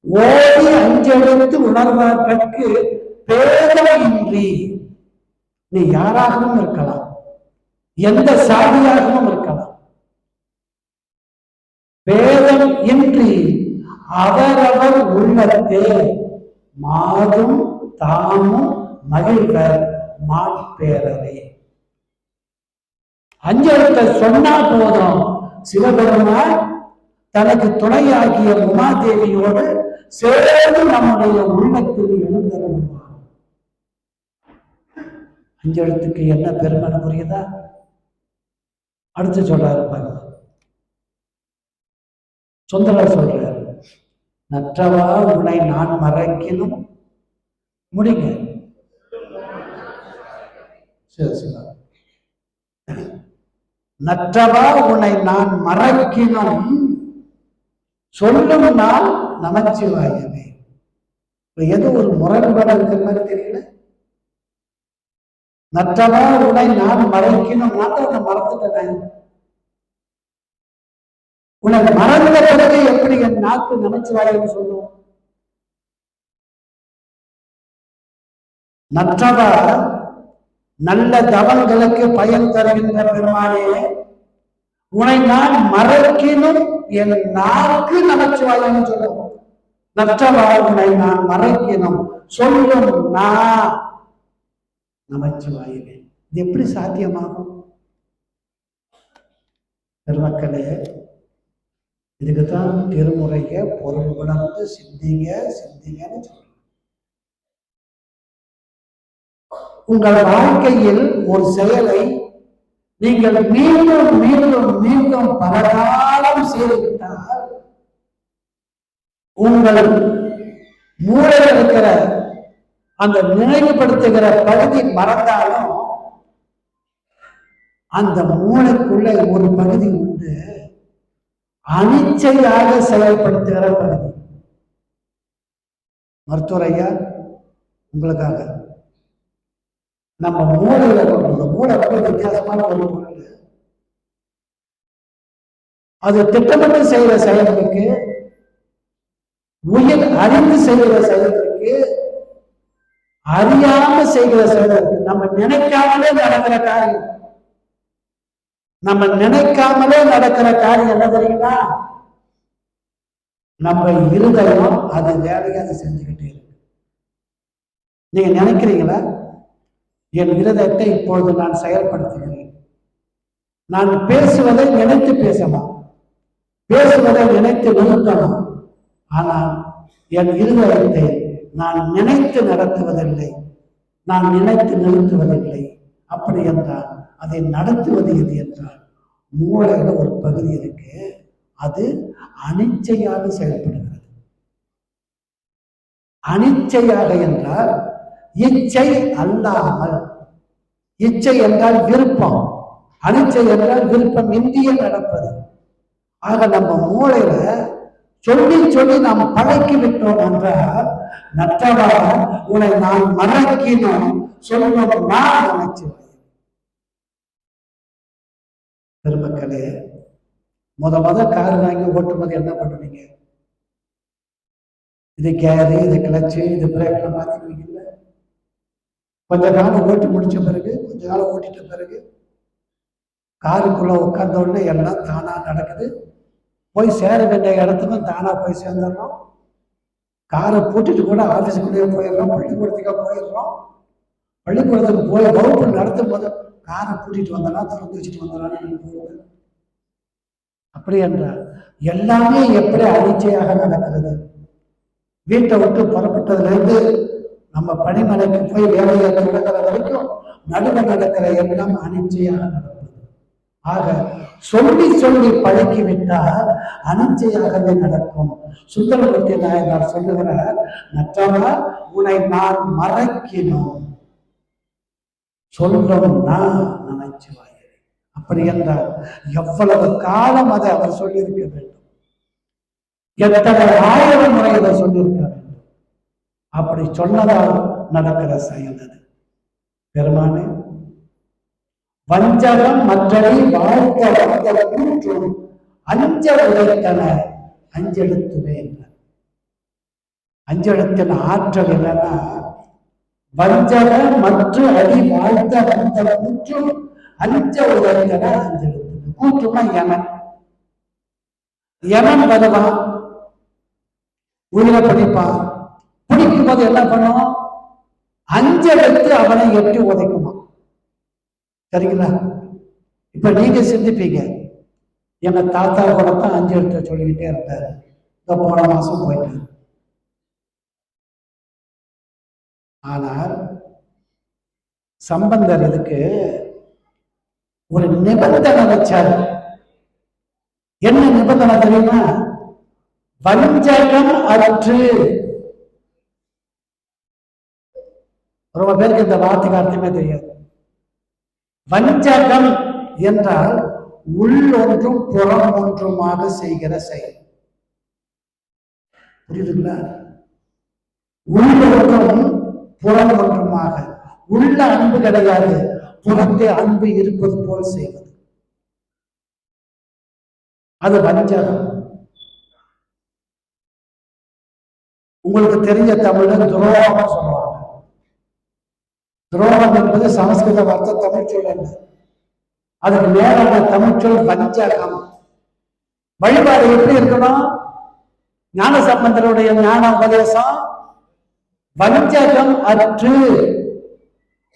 [SPEAKER 1] ஓடி 5 எழுத்து உணர்வதற்கு பேதம் இன்றி. நீ யாராகவும் இருக்கலாம், எந்த சாதியாகவும் இருக்கலாம். பேதம் இன்றி அவரவர் உள்ளத்தே மாதும் தாமும் மகிழ்வர் மாட்பேரரே. 5 எழுத்தை சொன்னா போதும், சிவபெருமான் தனக்கு துணையாகிய உமாதேவியோடு சேர்ந்து நம்முடைய உள்ளத்தில் எழுந்தருள்வார். 5 எழுத்துக்கு என்ன பெருமனை புரியுதா? அடுத்து சொல்றாரு பாருங்க. சுந்தரர் சொல்றார், நற்றவா உன்னை நான் மறக்கினும். முடிங்க. நற்றவா உன்னை நான் மறக்கினும் சொல்லும் நாள் நமச்சிவாயவே. எது ஒரு முரண்பாடு இருக்கிற மாதிரி தெரியல. நற்றவா உன்னை நான் மறக்கணும், நான் மறந்துட்டேன். உன்னை மறந்த பிறகு எப்படி என் நாக்கு நமச்சிவாயன்னு சொல்லும்? நற்றவா நல்ல தவங்களுக்கு பயன் தருகின்ற பெருமானே, உன்னை நான் மறக்கினும் என் நாக்கு நமச்சிவாயன்னு சொல்லும். நற்றவா உன்னை நான் மறக்கினும் சொல்லும் நான் நமச்சிவாயவே. இது எப்படி சாத்தியமாகும்? பெருமக்களே, இதுக்குத்தான் திருமுறைய பொருள் உணர்ந்து சிந்திங்க சிந்திங்கன்னு சொல்றோம். உங்கள் வாழ்க்கையில் ஒரு செயலை நீங்கள் மீண்டும் மீண்டும் மீண்டும் பலகாலம் செய்துவிட்டால் உங்கள் மூளையில் இருக்கிற அந்த நினைவுபடுத்துகிற பகுதி மறந்தாலும் அந்த மூளைக்குள்ள ஒரு பகுதி உண்டு, அனிச்சையாக செயல்படுத்துகிற பகுதி. மருத்துவர் ஐயா, உங்களுக்காக நம்ம மூளையில மூளை ரொம்ப வித்தியாசமான ஒரு பொருள். அது திட்டமிட்டு செய்கிற செயலுக்கு, உயிர் அறிந்து செய்கிற செயலுக்கு, அறியாம செய்கிற செயலுக்கு, நம்ம நினைக்காமலே நடக்கிற காரியம். நம்ம நினைக்காமலே நடக்கிற காரியம் என்ன தெரியுமா? நம்ம இருதயம் அது வேலையை அதை செஞ்சுக்கிட்டே இருக்கு. நீங்க நினைக்கிறீங்களா, என் இருதயத்தை இப்பொழுது நான் செயல்படுத்துகிறேன், நான் பேசுவதை நினைத்து பேசலாம், பேசுவதை நினைத்து நிறுத்தலாம், ஆனால் என் இருதயத்தை நான் நினைத்து நடத்துவதில்லை, நான் நினைத்து நிறுத்துவதில்லை. அப்படி என்றால் அதை நடத்துவது எது என்றால் மூளையில ஒரு பகுதி இருக்கு, அது அனிச்சையாக செயல்படுகிறது. அனிச்சையாக என்றால் இச்சை அல்லாமல், இச்சை என்றால் விருப்பம், அனிச்சை என்றால் விருப்பம் இந்திய நடப்பது. ஆக நம்ம மூளையில சொல்லி சொல்லி நாம் பழக்கி விட்டோம் என்றால், நற்றவா உன்னை நான் மறக்கினோம் சொல்லணும் நான் நினைச்சு. பெருமக்களே, முத கார் வாங்கி ஓட்டும்போது என்ன பண்ணுவீங்க? இது கேரு, இது கிளச்சு, இது பிரேக்ல மாத்திக்குவீங்கல்ல. கொஞ்ச காலம் ஓட்டி முடிச்ச பிறகு, கொஞ்ச காலம் ஓட்டிட்ட பிறகு காருக்குள்ள உட்கார்ந்த உடனே எல்லாம் தானா நடக்குது, போய் சேர வேண்டிய இடத்துக்கும் தானா போய் சேர்ந்துடுறோம். காரை பூட்டிட்டு கூட ஆஃபீஸுக்குள்ளேயே போயிடுறோம், பள்ளிக்கூடத்துக்கே போயிடுறோம். பள்ளிக்கூடத்துக்கு போய் வகுப்பு நடத்தும் போது காரை பூட்டிட்டு வந்தலாம், திறந்து வச்சுட்டு வந்தலான்னு போவேன். அப்படி என்றால் எல்லாமே எப்படி அனிச்சையாக நடக்கிறது. வீட்டை விட்டு புறப்பட்டதுலேருந்து நம்ம பணிமனைக்கு போய் வேலையை தொடங்குற வரைக்கும் நடுவில் நடக்கிற எல்லாம் அனிச்சையாக நடக்கிறது. ஆக சொல்லி சொல்லி பழக்கி விட்டால் அனிச்சையாகவே நடக்கும். சுந்தரமூர்த்தி நாயனார் சொல்லுகிறார், நற்றவா உன்னை நான் மறக்கினோம் சொல்லவும் நான் நினைச்சுவாய். அப்படி என்றால் எவ்வளவு காலம் அதை அவர் சொல்லியிருக்க வேண்டும், எத்தனை 1000 முறை அதை சொல்லியிருக்க வேண்டும். அப்படி சொன்னதால் நடக்கிற செயல் அது. பெருமானே, வஞ்சகம் மற்றவை வாழ்த்த கூற்றும் அஞ்ச உரைத்தன அஞ்செழுத்துவே என்றார். அஞ்செழுத்தின் ஆற்றல் என்னன்னா, வஞ்சக மற்ற அடி வாழ்த்த வந்த கூற்றும் அஞ்ச உரைத்தன அஞ்செழுத்து. கூற்றுமா யமன். யமன் வருவான், உயிரை பிடிப்பான். பிடிக்கும் போது என்ன பண்ணும்? அஞ்செழுத்து அவனை எட்டி உதைக்குமா. சரிங்களா? இப்ப நீங்க சிந்திப்பீங்க, எங்க தாத்தா கூட தான் 5 எழுத்த சொல்லிக்கிட்டே இருந்தாரு, இந்த போன மாசம் போயிட்டாரு. ஆனால் சம்பந்தர் இதுக்கு ஒரு நிபந்தனை வச்சார். என்ன நிபந்தனை தெரியுமா? வஞ்சகம் அற்று. ரொம்ப பேருக்கு இந்த வார்த்தைக்கு அர்த்தமே தெரியாது. வஞ்சகம் என்றால் உள்ளொன்றும் புறம் ஒன்றுமாக செய்கிற செயல். புரியுதுங்களா? உள்ளொன்றும் புறம் ஒன்றுமாக. உள்ள அன்பு கிடையாது, புறத்தே அன்பு இருப்பது போல் செய்வது, அது வஞ்சகம். உங்களுக்கு தெரிஞ்ச தமிழ்ல துரோகம் சொல்லுவாங்க. துரோகம் என்பது சமஸ்கிருத வார்த்தை, தமிழ் சொல் அல்ல. அதுக்கு நேரான தமிழ் சொல் வஞ்சகம். வழிபாடு எப்படி இருக்கணும்? ஞான சம்பந்தருடைய ஞான உபதேசம் வஞ்சகம் அற்று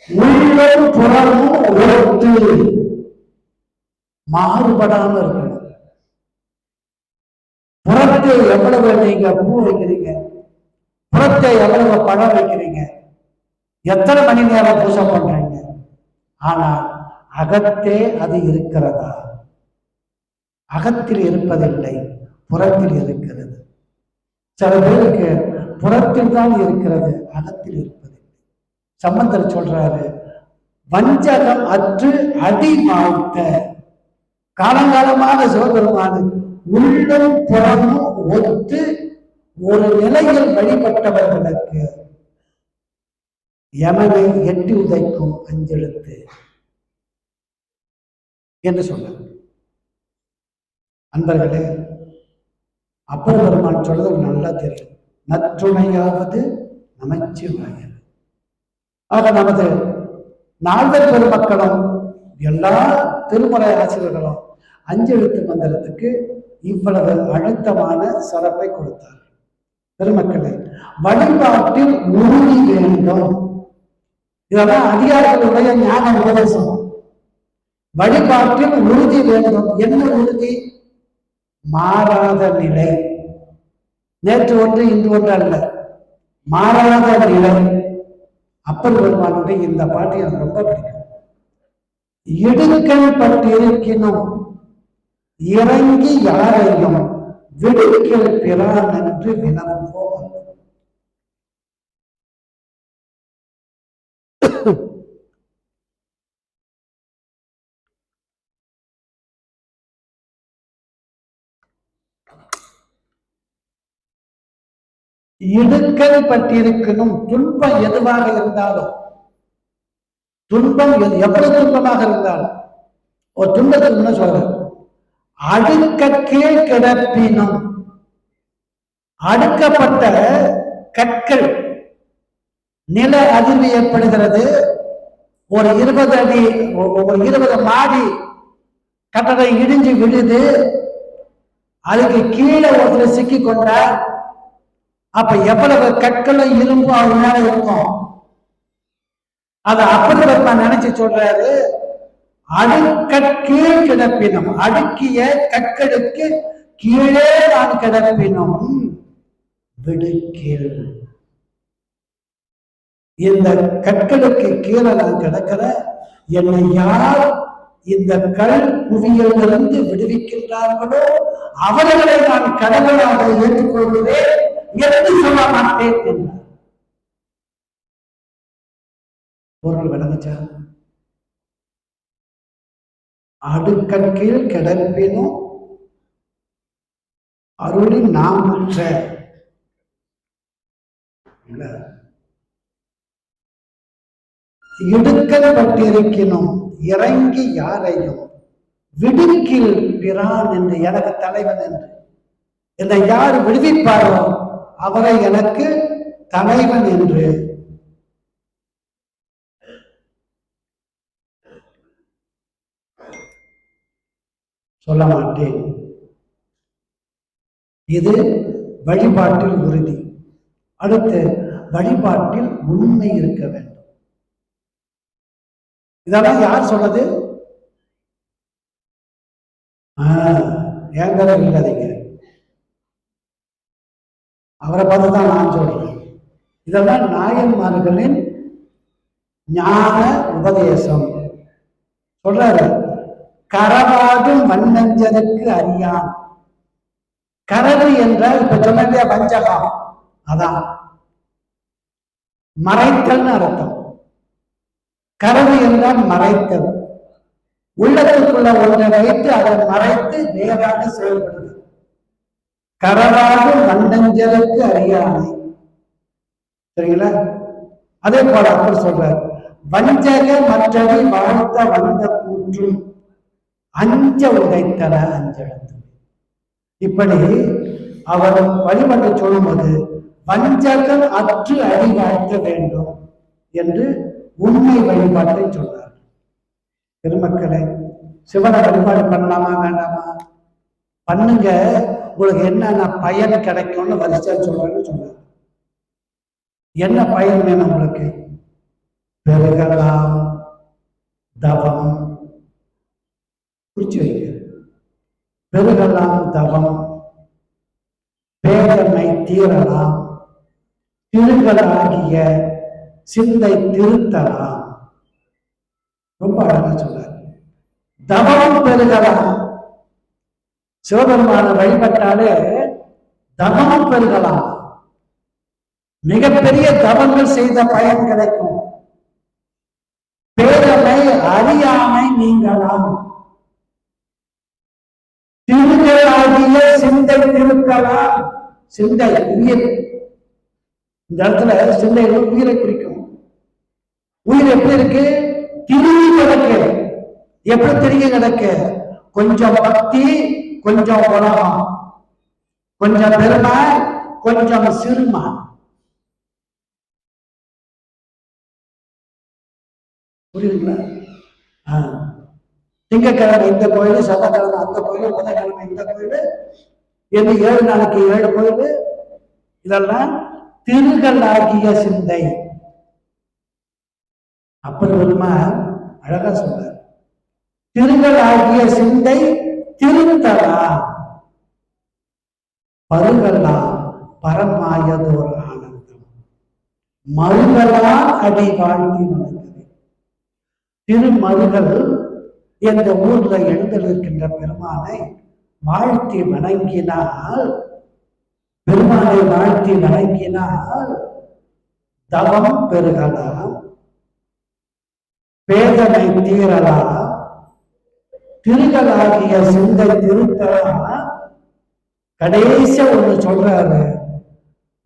[SPEAKER 1] உள்ளும் புறமும் ஒத்து மாறுபடாம இருக்கணும். புறத்தை எவ்வளவு நீங்க பூ வைக்கிறீங்க, புறத்தை எவ்வளவு பழம் வைக்கிறீங்க, எத்தனை மணி நேரம் பூஜை பண்றீங்க, ஆனால் அகத்தே அது இருக்கிறதா? அகத்தில் இருப்பதில்லை, புறத்தில் இருக்கிறது. சில பேருக்கு புறத்தில் தான் இருக்கிறது, அகத்தில் இருப்பதில்லை. சம்பந்தர் சொல்றாரு, வஞ்சகம் அற்று அடி வாழ்த்த. காலங்காலமாக சிவபெருமான் உள்ளும் புறமும் ஒத்து ஒரு நிலையில் வழிபட்டவர்களுக்கு யமனை எட்டி உதைக்கும் அஞ்செழுத்து என்று சொன்னார். அன்பர்களே, அப்பர் பெருமான் சொல்றது நல்லா தெரியும். நற்றுணையாவது நமச்சிவாய. ஆக நமது நால்வர் பெருமக்களும் எல்லா திருமுறை ஆசிரியர்களும் 5 எழுத்து மந்திரத்துக்கு இவ்வளவு அழுத்தமான சிறப்பை கொடுத்தார். பெருமக்களே, வழிபாட்டில் உறுதி வேண்டும். இதெல்லாம் அதிகாரிகளுடைய ஞான உபதேசம். வழிபாட்டில் உறுதி வேண்டும். என்ன உறுதி? மாறாத நிலை. நேற்று ஒன்று இன்று ஒன்று அல்ல, மாறாத நிலை. அப்பர் பெருமானுடைய இந்த பாட்டு எனக்கு ரொம்ப பிடிக்கும். இடுக்கண் பட்டிருக்கினும் இறங்கி யாரையும் விடுக்கில் பிறான் என்று வினவுவோம். இடுக்கல் பட்டிருக்கணும். துன்பம் எதுவாக இருந்தாலும், துன்பம் எவ்வளவு துன்பமாக இருந்தாலும், ஒரு துன்பத்துக்கு என்ன சொல்ற, அடுக்க கீழ் கிடப்பினும், அடுக்கப்பட்ட கற்கள் நில அதிர்வு ஏற்படுகிறது. ஒரு 20 அடி, ஒரு 20 மாடி கட்டடம் இடிஞ்சு விழுது. அதுக்கு கீழே ஒருத்தர் சிக்கி கொண்டார். அப்ப எவ்வளவு கற்களும் இரும்பும் அவர் மேல இருக்கும். அதை அப்படி நினைச்சு சொல்றாரு, அடுக்க கீழ் கிடப்பினும், அடுக்கிய கற்களுக்கு கீழே நான் கிடப்பினும் விடுக்கீழ். இந்த கற்களுக்கு கீழே நான் கிடக்கிற, என்னை யார் இந்த கல் குவியிலிருந்து விடுவிக்கின்றார்களோ அவர்களை நான் கடவுளாக ஏற்றுக்கொள்கிறேன் என்று சொல்ல மாட்டேன் என்றார். பொருள் விளங்குச்சா? அடுக்க கீழ் கிடப்பினும் அருளின் நாம் பெற்ற இடுக்கல் பட்டிருக்கணும் இறங்கி யாரையும் விடுக்கில் பிறான் என்று, எனக்கு தலைவன் என்று என்னை யார் விடுவிப்பாரோ அவரை எனக்கு தலைவன் என்று சொல்ல மாட்டேன். இது வழிபாட்டில் உறுதி. அடுத்து, வழிபாட்டில் உண்மை இருக்க வேண்டும். இதெல்லாம் யார் சொன்னது? ஏன் கதை இல்லாதீங்க, அவரை பார்த்துதான் நான் சொல்றேன். இதெல்லாம் நாயன்மார்களின் ஞான உபதேசம். சொல்றாரு, கரவாடும் வண்ணஞ்சனுக்கு அறியான். கரவு என்றால் இப்ப சொன்ன வஞ்சகம், அதான் மறைத்தல்னு அர்த்தம். கரவு என்றால் மறைத்தல். உள்ளத்துக்குள்ள ஒன்றை வைத்து அதை மறைத்து நேராக செயல்படுது. கரவாடும் வண்ணஞ்சலுக்கு அறியானை. சரிங்களா? அதே போல அப்பர் சொல்றார், வஞ்சக மற்றவை வாழ்த்த வந்த கூற்றும் அஞ்ச உதைத்தர அஞ்செழுத்து. இப்படி அவர் வழிபட்டு சொல்லும்போது வஞ்சகம் அற்று அடி வாழ்த்த வேண்டும் என்று உண்மை வழிபாட்டை சொன்னார். பெருமக்களே, சிவனை வழிபாடு பண்ணலாமா வேண்டாமா? பண்ணுங்க, உங்களுக்கு என்னென்ன பயன் கிடைக்கும்னு வரிசையா சொல்றேன்னு சொன்னார். என்ன பயன் வேணும் உங்களுக்கு? பெருகலாம் தவம். குறிச்சு வைக்க, பெருகலாம் தவம், பேதமை தீரலாம், திருகளாகிய சிந்தை திருத்தலாம். ரொம்ப அழகா சொல்றார். தவம் பெருகலாம். சிவபெருமான வழிபட்டாலே தவம் பெருகலாம். மிகப்பெரிய தவங்கள் செய்த பயன் கிடைக்கும். பேதமை அறியாமை நீங்கலாம். திருகளாகிய சிந்தை திருத்தலாம். சிந்தை உயிர். இந்த இடத்துல சிந்தை உயிரை குறிக்கும். உயிர் எப்படி இருக்கு? திரும்பி கிடக்கு. எப்படி திரும்பி கிடக்கு? கொஞ்சம் பக்தி, கொஞ்சம் உலகம், கொஞ்சம் பெருமை, கொஞ்சம் சிறுமை. புரியுதுங்களா? திங்கக்கிழமை இந்த கோயில், செவ்வாய்க்கிழமை அந்த கோயில், புதன்கிழமை இந்த கோயில் என்று 7 நாளைக்கு 7 கோயில். இதெல்லாம் திருகளாகிய சிந்தை. அப்பர் பெருமான் அழகா சொல்றார், திருகளாகிய சிந்தை திருத்தலா பருகலாம் பரமாயதோர் ஆனந்தம் மருகலாம் அடி வாழ்த்தி வணங்குது. திருமருகல் என்ற ஊர்ல எழுந்திருக்கின்ற பெருமானை வாழ்த்தி வணங்கினால், பெருமானை வாழ்த்தி வணங்கினால் தவம் பெருகலாம், பேதனை தீரலாம், திருகளாகிய சிந்தை திருத்தலாம். கடைசியா ஒண்ணு சொல்றாரு,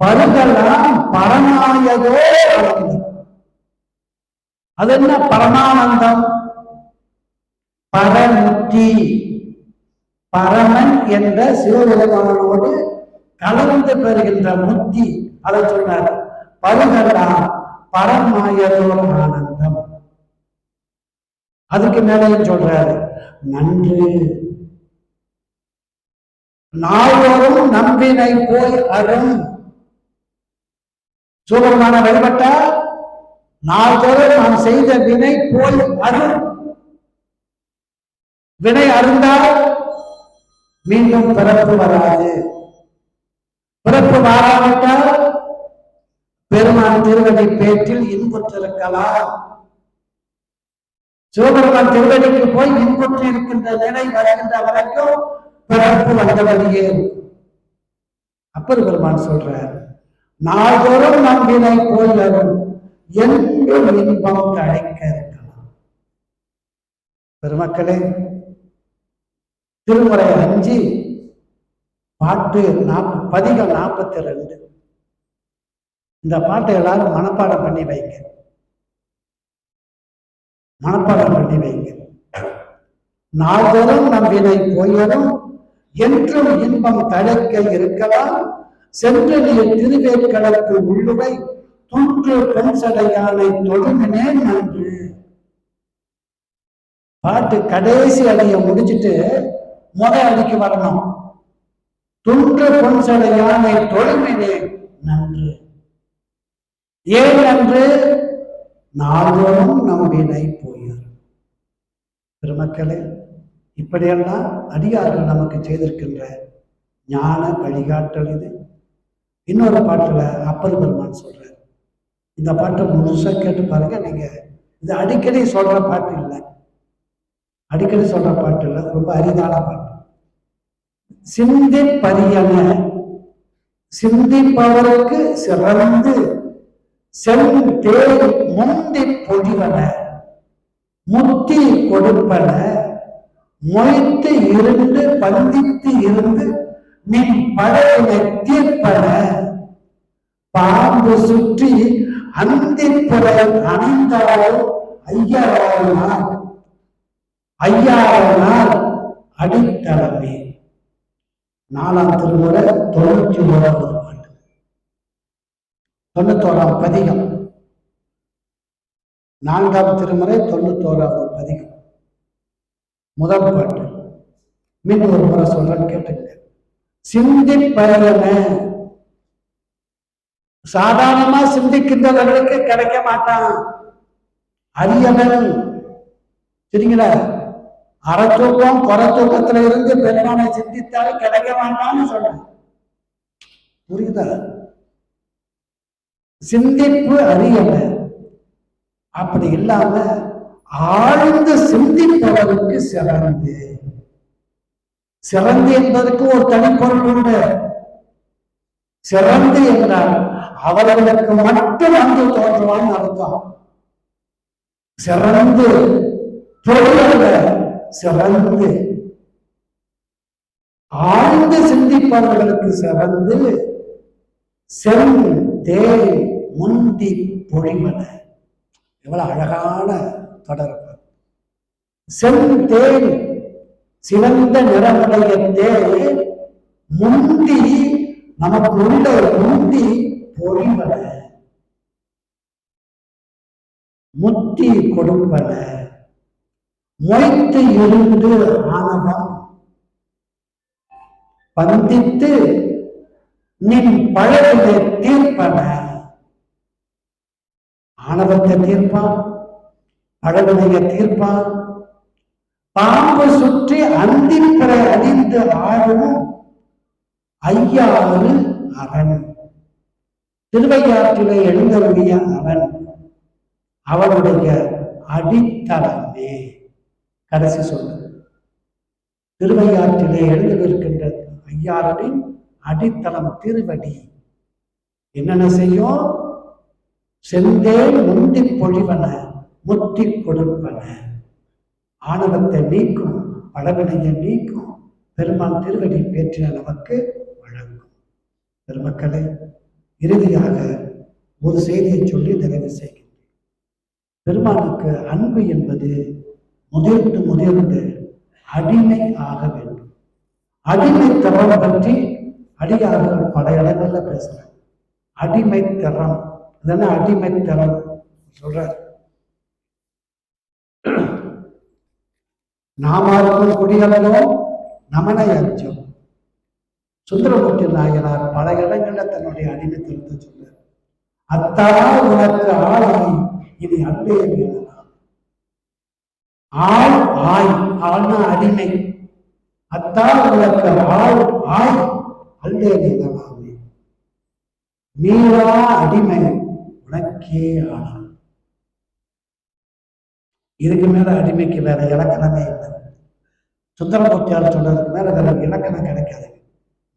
[SPEAKER 1] பருகலாம் பரமாயதோ ஆனந்தம். அது என்ன பரமானந்தம்? பரமுத்தி, பரமன் என்ற சிவபெருமானோடு கலந்து பெறுகின்ற முத்தி. அதை சொன்னார், பருகலாம் பரமாயதோர் ஆனந்தம். அதுக்கு மேலையும் சொல்றாரு, நன்று நாள்தோறும் நம்பினை போய் அரும். சிவபெருமான வழிபட்டா நாள்தோறும் நாம் செய்த வினை போய் அரும். வினை அருந்தால் மீண்டும் பிறப்பு வராது. பிறப்பு வாராவிட்டால் பெருமான் திருவடி பேற்றில் இன்புற்றிருக்கலாம். சிவபெருமான் திருவடிக்கு போய் இன்புற்று இருக்கின்ற நிலை வருகின்ற வரைக்கும் பிறப்பு வந்தவழியே இருக்கும். அப்பர் பெருமான் சொல்றார், நாள்தோறும் நம்பினை போய் வரும் என்றும் இன்பம் தழைக்க இருக்கலாம். பெருமக்களே, திருமுறை 5 பாட்டு பதிகம் 42. இந்த பாட்டை எல்லாரும் மனப்பாடம் பண்ணி வைங்க, மனப்பாடம் பண்ணி வைங்க. நாள்தோறும் நம்பினை போயரும் என்றும் இன்பம் தழைக்க இருக்கலாம். சென்று நீர் திருவேற்களத்து உள்ளுரை துன்று பெண்சடையானை தொழுமினே நன்று. பாட்டு கடைசி அடியை முடிச்சுட்டு முதல் அடிக்கு வரணும். துன்று பெண்சடையானை தொழுமினே நன்று. ஏன் நன்று? நாள்தோறும் நம்பினை போயார். பெருமக்களே, இப்படியெல்லாம் அடியார்கள் நமக்கு செய்திருக்கின்ற ஞான வழிகாட்டல் இது. இன்னொரு பாட்டுல அப்பர் பெருமான் சொல்றார், இந்த பாட்டை முழுசா கேட்டு பாருங்க. நீங்க இது அடிக்கடி சொல்ற பாட்டு இல்லை, அடிக்கடி சொல்ற பாட்டு இல்லை, ரொம்ப அரிதான பாட்டு. சிந்தி பரியன, சிந்திப்பவருக்கு சிறந்து செந்தே முந்தி பொழிவன முத்தி கொடுப்பன மொய்த்து இருந்து பந்தித்து இருந்து நின் பழையனை தீர்ப்பன பாம்பு சுற்றி அந்திப்புறை அணிந்தாலும் 5000 நாள் 5000 நாள் அடித்தளமே. 4ஆம் திருமுறை 91வது பாட்டு, 91ஆம் பதிகம். 4ஆம் திருமுறை 91வது பதிகம், முதல் பாட்டு. மீண்டும் ஒரு முறை சொல்றேன்னு கேட்டுங்க. சிந்தி பரவன, சாதாரணமா சிந்திக்கின்றவர்களுக்கு கிடைக்க மாட்டான். அரியவன் சரிங்களா? அறத்தூக்கம் குறை தூக்கத்துல இருந்து பெருமானை சிந்தித்தாலும் கிடைக்க மாட்டான்னு சொல்றேன். புரியுதா? சிந்திப்பு அரியவன். அப்படி இல்லாம ஆழ்ந்து சிந்திப்பவருக்கு சிறந்து. சிறந்து என்பதற்கு ஒரு தனிப்பொருள் உண்டு. சிறந்து என்றால் அவர்களுக்கு மட்டும் வந்து தோன்றுவான்னு அர்த்தம். சிறந்து பொருளல்ல, சிறந்து ஆழ்ந்து சிந்திப்பவர்களுக்கு சிறந்து செந்தே முந்தி பொழிவன. எவ்வளவு அழகான தொடர்பு. செந்தேன், சிவந்த நிறமுடைய தேன் முந்தி, நமக்கு உள்ள முந்தி பொழிவன முத்தி கொடுப்பன மொய்த்து இருந்து ஆணவம் பந்தித்து நின் பழகுதை தீர்ப்பன. ஆணவத்தை தீர்ப்பான், பழகுதைய தீர்ப்பான். பாம்பு சுற்றி அந்திப்பறை அணிந்து ஆடும் ஐயாறு அவன். திருவையாற்றிலே எழுந்தருளிய அவன் அவனுடைய அடித்தளமே. கடைசி சொல்லு, திருவையாற்றிலே எழுந்திருக்கின்ற ஐயாரின் அடித்தளம் திருவடி. என்னென்ன செய்யும்? செந்தேன் முந்தி பொழிவன முத்தி கொடுப்பன. ஆணவத்தை நீக்கும், பழவினையை நீக்கும். பெருமான் திருவடி பேற்றின நமக்கு வழங்கும். பெருமக்களை, இறுதியாக ஒரு செய்தியை சொல்லி நிறைவு செய்கின்றேன். பெருமானுக்கு அன்பு என்பது முதிர்ந்து முதிர்ந்து அடிமை ஆக வேண்டும். அடிமை திறம் பற்றி அடியார்கள் பல இடங்கள்ல பேசுறாங்க. அடிமை திறம், இதென்ன அடிமை திறம் சொல்றார். நாமாருக்கும் குடிகளவும் நமனை அஞ்சம். சுந்தரமூர்த்தி நாயனார் பல இடங்கள்ல தன்னுடைய அடிமைத்தனத்தை சொல்றார். அத்தா உனக்கு ஆளாய் இனி அன்பே மீறலாம். ஆள் ஆய், ஆள்னா அடிமை. அத்தா உனக்கு ஆள் ஆய் அல்லே மீறலாமே. மீறா அடிமை உனக்கே ஆளாம். இதுக்கு மேல அடிமைக்கு வேற இலக்கணமே இல்லை. சுந்தரமூர்த்தியார் சொல்றதுக்கு மேல வேற இலக்கணம் கிடைக்காது.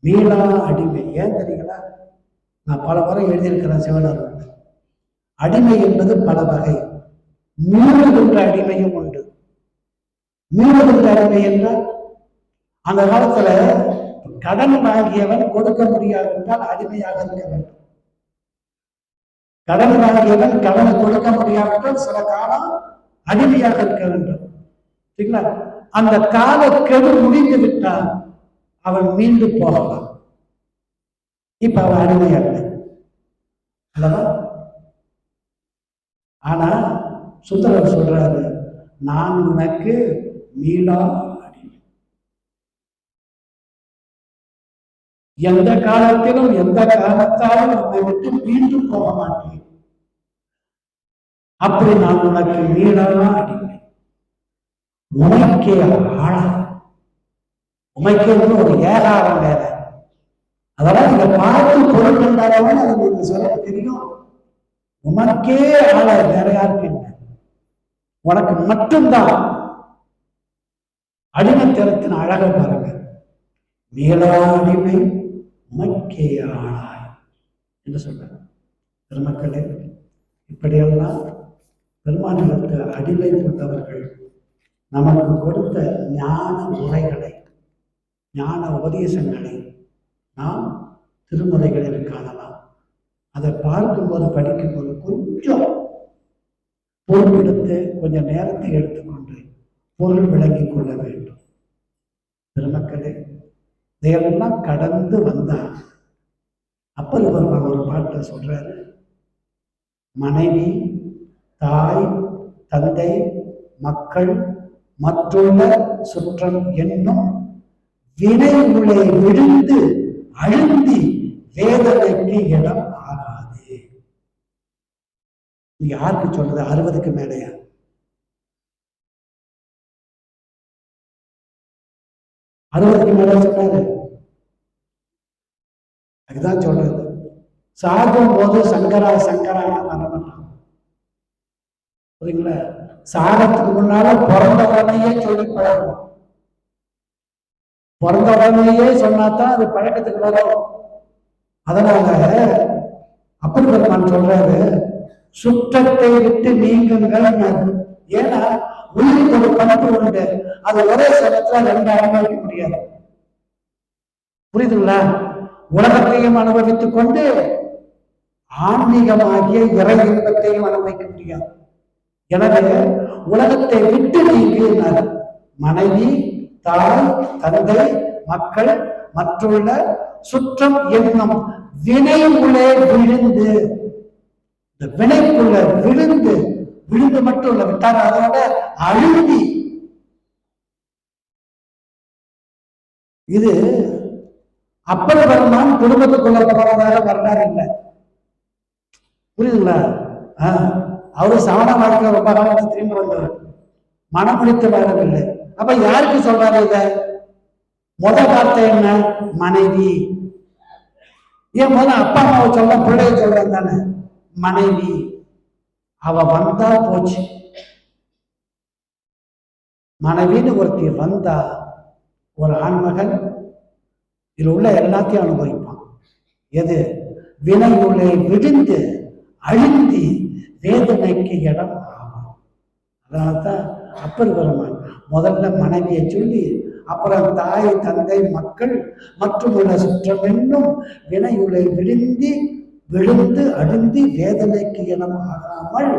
[SPEAKER 1] மீளா அடிமை. ஏன் தெரியுங்களா? நான் பல முறை எழுதியிருக்கிறேன் சிவனார். அடிமை என்பது பல வகை. மீளுகின்ற அடிமையும் உண்டு. மீளுகின்ற அடிமை என்றால், அந்த காலத்துல கடன் வாங்கியவன் கொடுக்க முடியாவிட்டால் அடிமையாக இருக்க வேண்டும். கடன் வாங்கியவன் கடனை கொடுக்க முடியாவிட்டால் சில காலம் அடிமையாக இருக்க வேண்டும். சரிங்களா? அந்த கால கெடு முடிந்து விட்டால் அவன் மீண்டு போகலாம். இப்ப அவன் அடிமையாக அல்லவா? ஆனா சுந்தரர் சொல்றாரு, நான் உனக்கு மீளா அடிமை. எந்த காலத்திலும் எந்த காலத்தாலும் உன்னை விட்டு மீண்டும் போக மாட்டேன். அப்படி நான் உனக்கு மீளா அடிமை. உமைக்கே ஆளா. உமைக்கே ஒரு ஏகாரம் வேற. அதெல்லாம் நீங்க பார்த்து பொருட்கொண்டாலும் அது நீங்க சொல்ல தெரியும். உனக்கே ஆள, வேற யாருக்கு இல்லை, உனக்கு மட்டும்தான். அடிமைத்தனத்தின் அழக பாருங்க. மீளா அடிமை உமக்கே ஆளாய் என்று சொல்றாங்க. பெருமக்களே, இப்படியெல்லாம் பெருமானிடத்து அடிமை கொண்டவர்கள் நமக்கு கொடுத்த ஞான முறைகளை, ஞான உபதேசங்களை நாம் திருமுறைகளில் காணலாம். அதை பார்க்கும்போது, படிக்கும்போது கொஞ்சம் பொறுப்பெடுத்து கொஞ்சம் நேரத்தை எடுத்துக்கொண்டு பொருள் விளங்கிக் கொள்ள வேண்டும். பெருமக்களே, இதையெல்லாம் கடந்து வந்தார். அப்பர் பெருமான் ஒரு பாட்டை சொல்றாரு. மனைவி, தாய், தந்தை, மக்கள் மற்றுள்ள சுற்றம் என்னும் வினை உள்ளே விழுந்து அழுந்தி வேதனைக்கு இடம் ஆகாது. யாருக்கு சொல்றது? 60க்கு மேலையா? 60க்கு மேல சொன்னாரு. அதுதான் சொல்றது. சாகும் போது சங்கரா சங்கரா வரமாட்டான். புரியுங்களா? சாகத்துக்கு முன்னால பிறந்த உடனேயே சொல்லி பழகும். பிறந்த உடனேயே சொன்னாதான் அது பழக்கத்துக்கு வரும். அதனால அப்படி பெருமான் சொல்றாரு, சுற்றத்தை விட்டு நீங்குங்கள். ஏன்னா உயிருக்கு ஒரு பண்பு உண்டு. அது ஒரே சமயத்துல 2 அனுபவிக்க முடியாது. புரியுதுங்களா? உலகத்தையும் அனுபவித்துக் கொண்டு ஆன்மீகமாகிய இறை இன்பத்தையும் அனுபவிக்க முடியாது. எனவே உலகத்தை விட்டு நீங்கினார். மனைவி, தாய், தந்தை, மக்கள் மற்றுள்ள சுற்றம் என்னும் வினை உள்ளே விழுந்து, இந்த வினைக்குள்ள விழுந்து, விழுந்து மட்டும் இல்ல விட்டார், அதோட அழுந்தி இது அப்பர் பெருமான் குடும்பத்துக்குள்ள போறதாக வரலாறு இல்லை. புரியுதுங்களா? அவரு சவண வாழ்க்கை ரொம்ப காலத்துல திரும்பி வந்தவர், மனம் முடித்து வாழவில்லை. அப்ப யாருக்கு சொல்றாரு இத? வார்த்தை என்ன? மனைவி. ஏன் அப்பா அம்மாவை சொல்ல பிள்ளைய சொல்றாங்க தானே? மனைவி. அவ வந்தா போச்சு. மனைவின்னு ஒருத்தி வந்தா ஒரு ஆண்மகன் இதுல உள்ள எல்லாத்தையும் அனுபவிப்பான். எது? வினையுள்ளே விழுந்து அழிந்தி வேதனைக்கு இடம் ஆகும். அதனால்தான் அப்பர் பெருமான் முதல்ல மனைவியை சொல்லி அப்புறம் தாய் தந்தை மக்கள் மற்றும் உள்ள சுற்றம் என்னும் வினையுள்ளே விழுந்து அழிந்தி வேதனைக்கு இடம் ஆகாமல்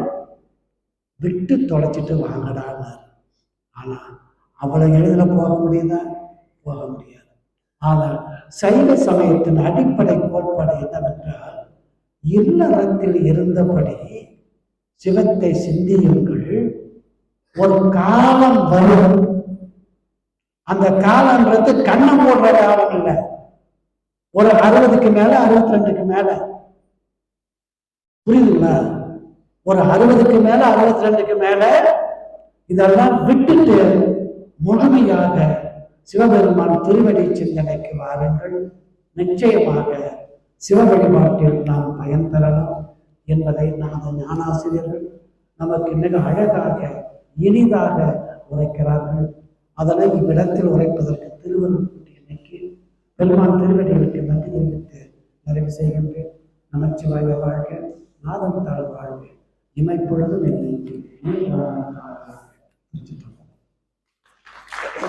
[SPEAKER 1] விட்டு தொலைச்சிட்டு வாங்கடான்னு. ஆனா அவளை எளிதில போக முடியுதா? போக முடியாது. ஆனால் சைவ சமயத்தின் அடிப்படை கோட்பாடு என்னவென்றால், இல்லறத்தில் இருந்தபடி சிவத்தை சிந்தியுங்கள். ஒரு காலம் வரும். அந்த காலம்ன்றது கண்ணம் போடுற காலம் இல்லை. ஒரு 60க்கு மேல 62க்கு மேல, புரியுதுங்களா? ஒரு 60க்கு மேல 62க்கு மேல இதெல்லாம் விட்டுட்டு முழுமையாக சிவபெருமான் திருவடி சிந்தனைக்கு வாருங்கள். நிச்சயமாக சிவ வழிபாட்டில் நாம் பயன் பெறலாம் என்பதை நமது ஞானாசிரியர்கள் நமக்கு மிக அழகாக எளிதாக உரைக்கிறார்கள். அதனை இவ்விடத்தில் உரைப்பதற்கு திருவள்ளுவர் இன்னைக்கு பெருமான் திருவடிகளுக்கு நன்றி தெரிவித்து நிறைவு செய்கின்றேன். நமச்சிவாய வாழ்க, நாதம் தாழ் வாழ்க, இமைப்பொழுதும் என்னை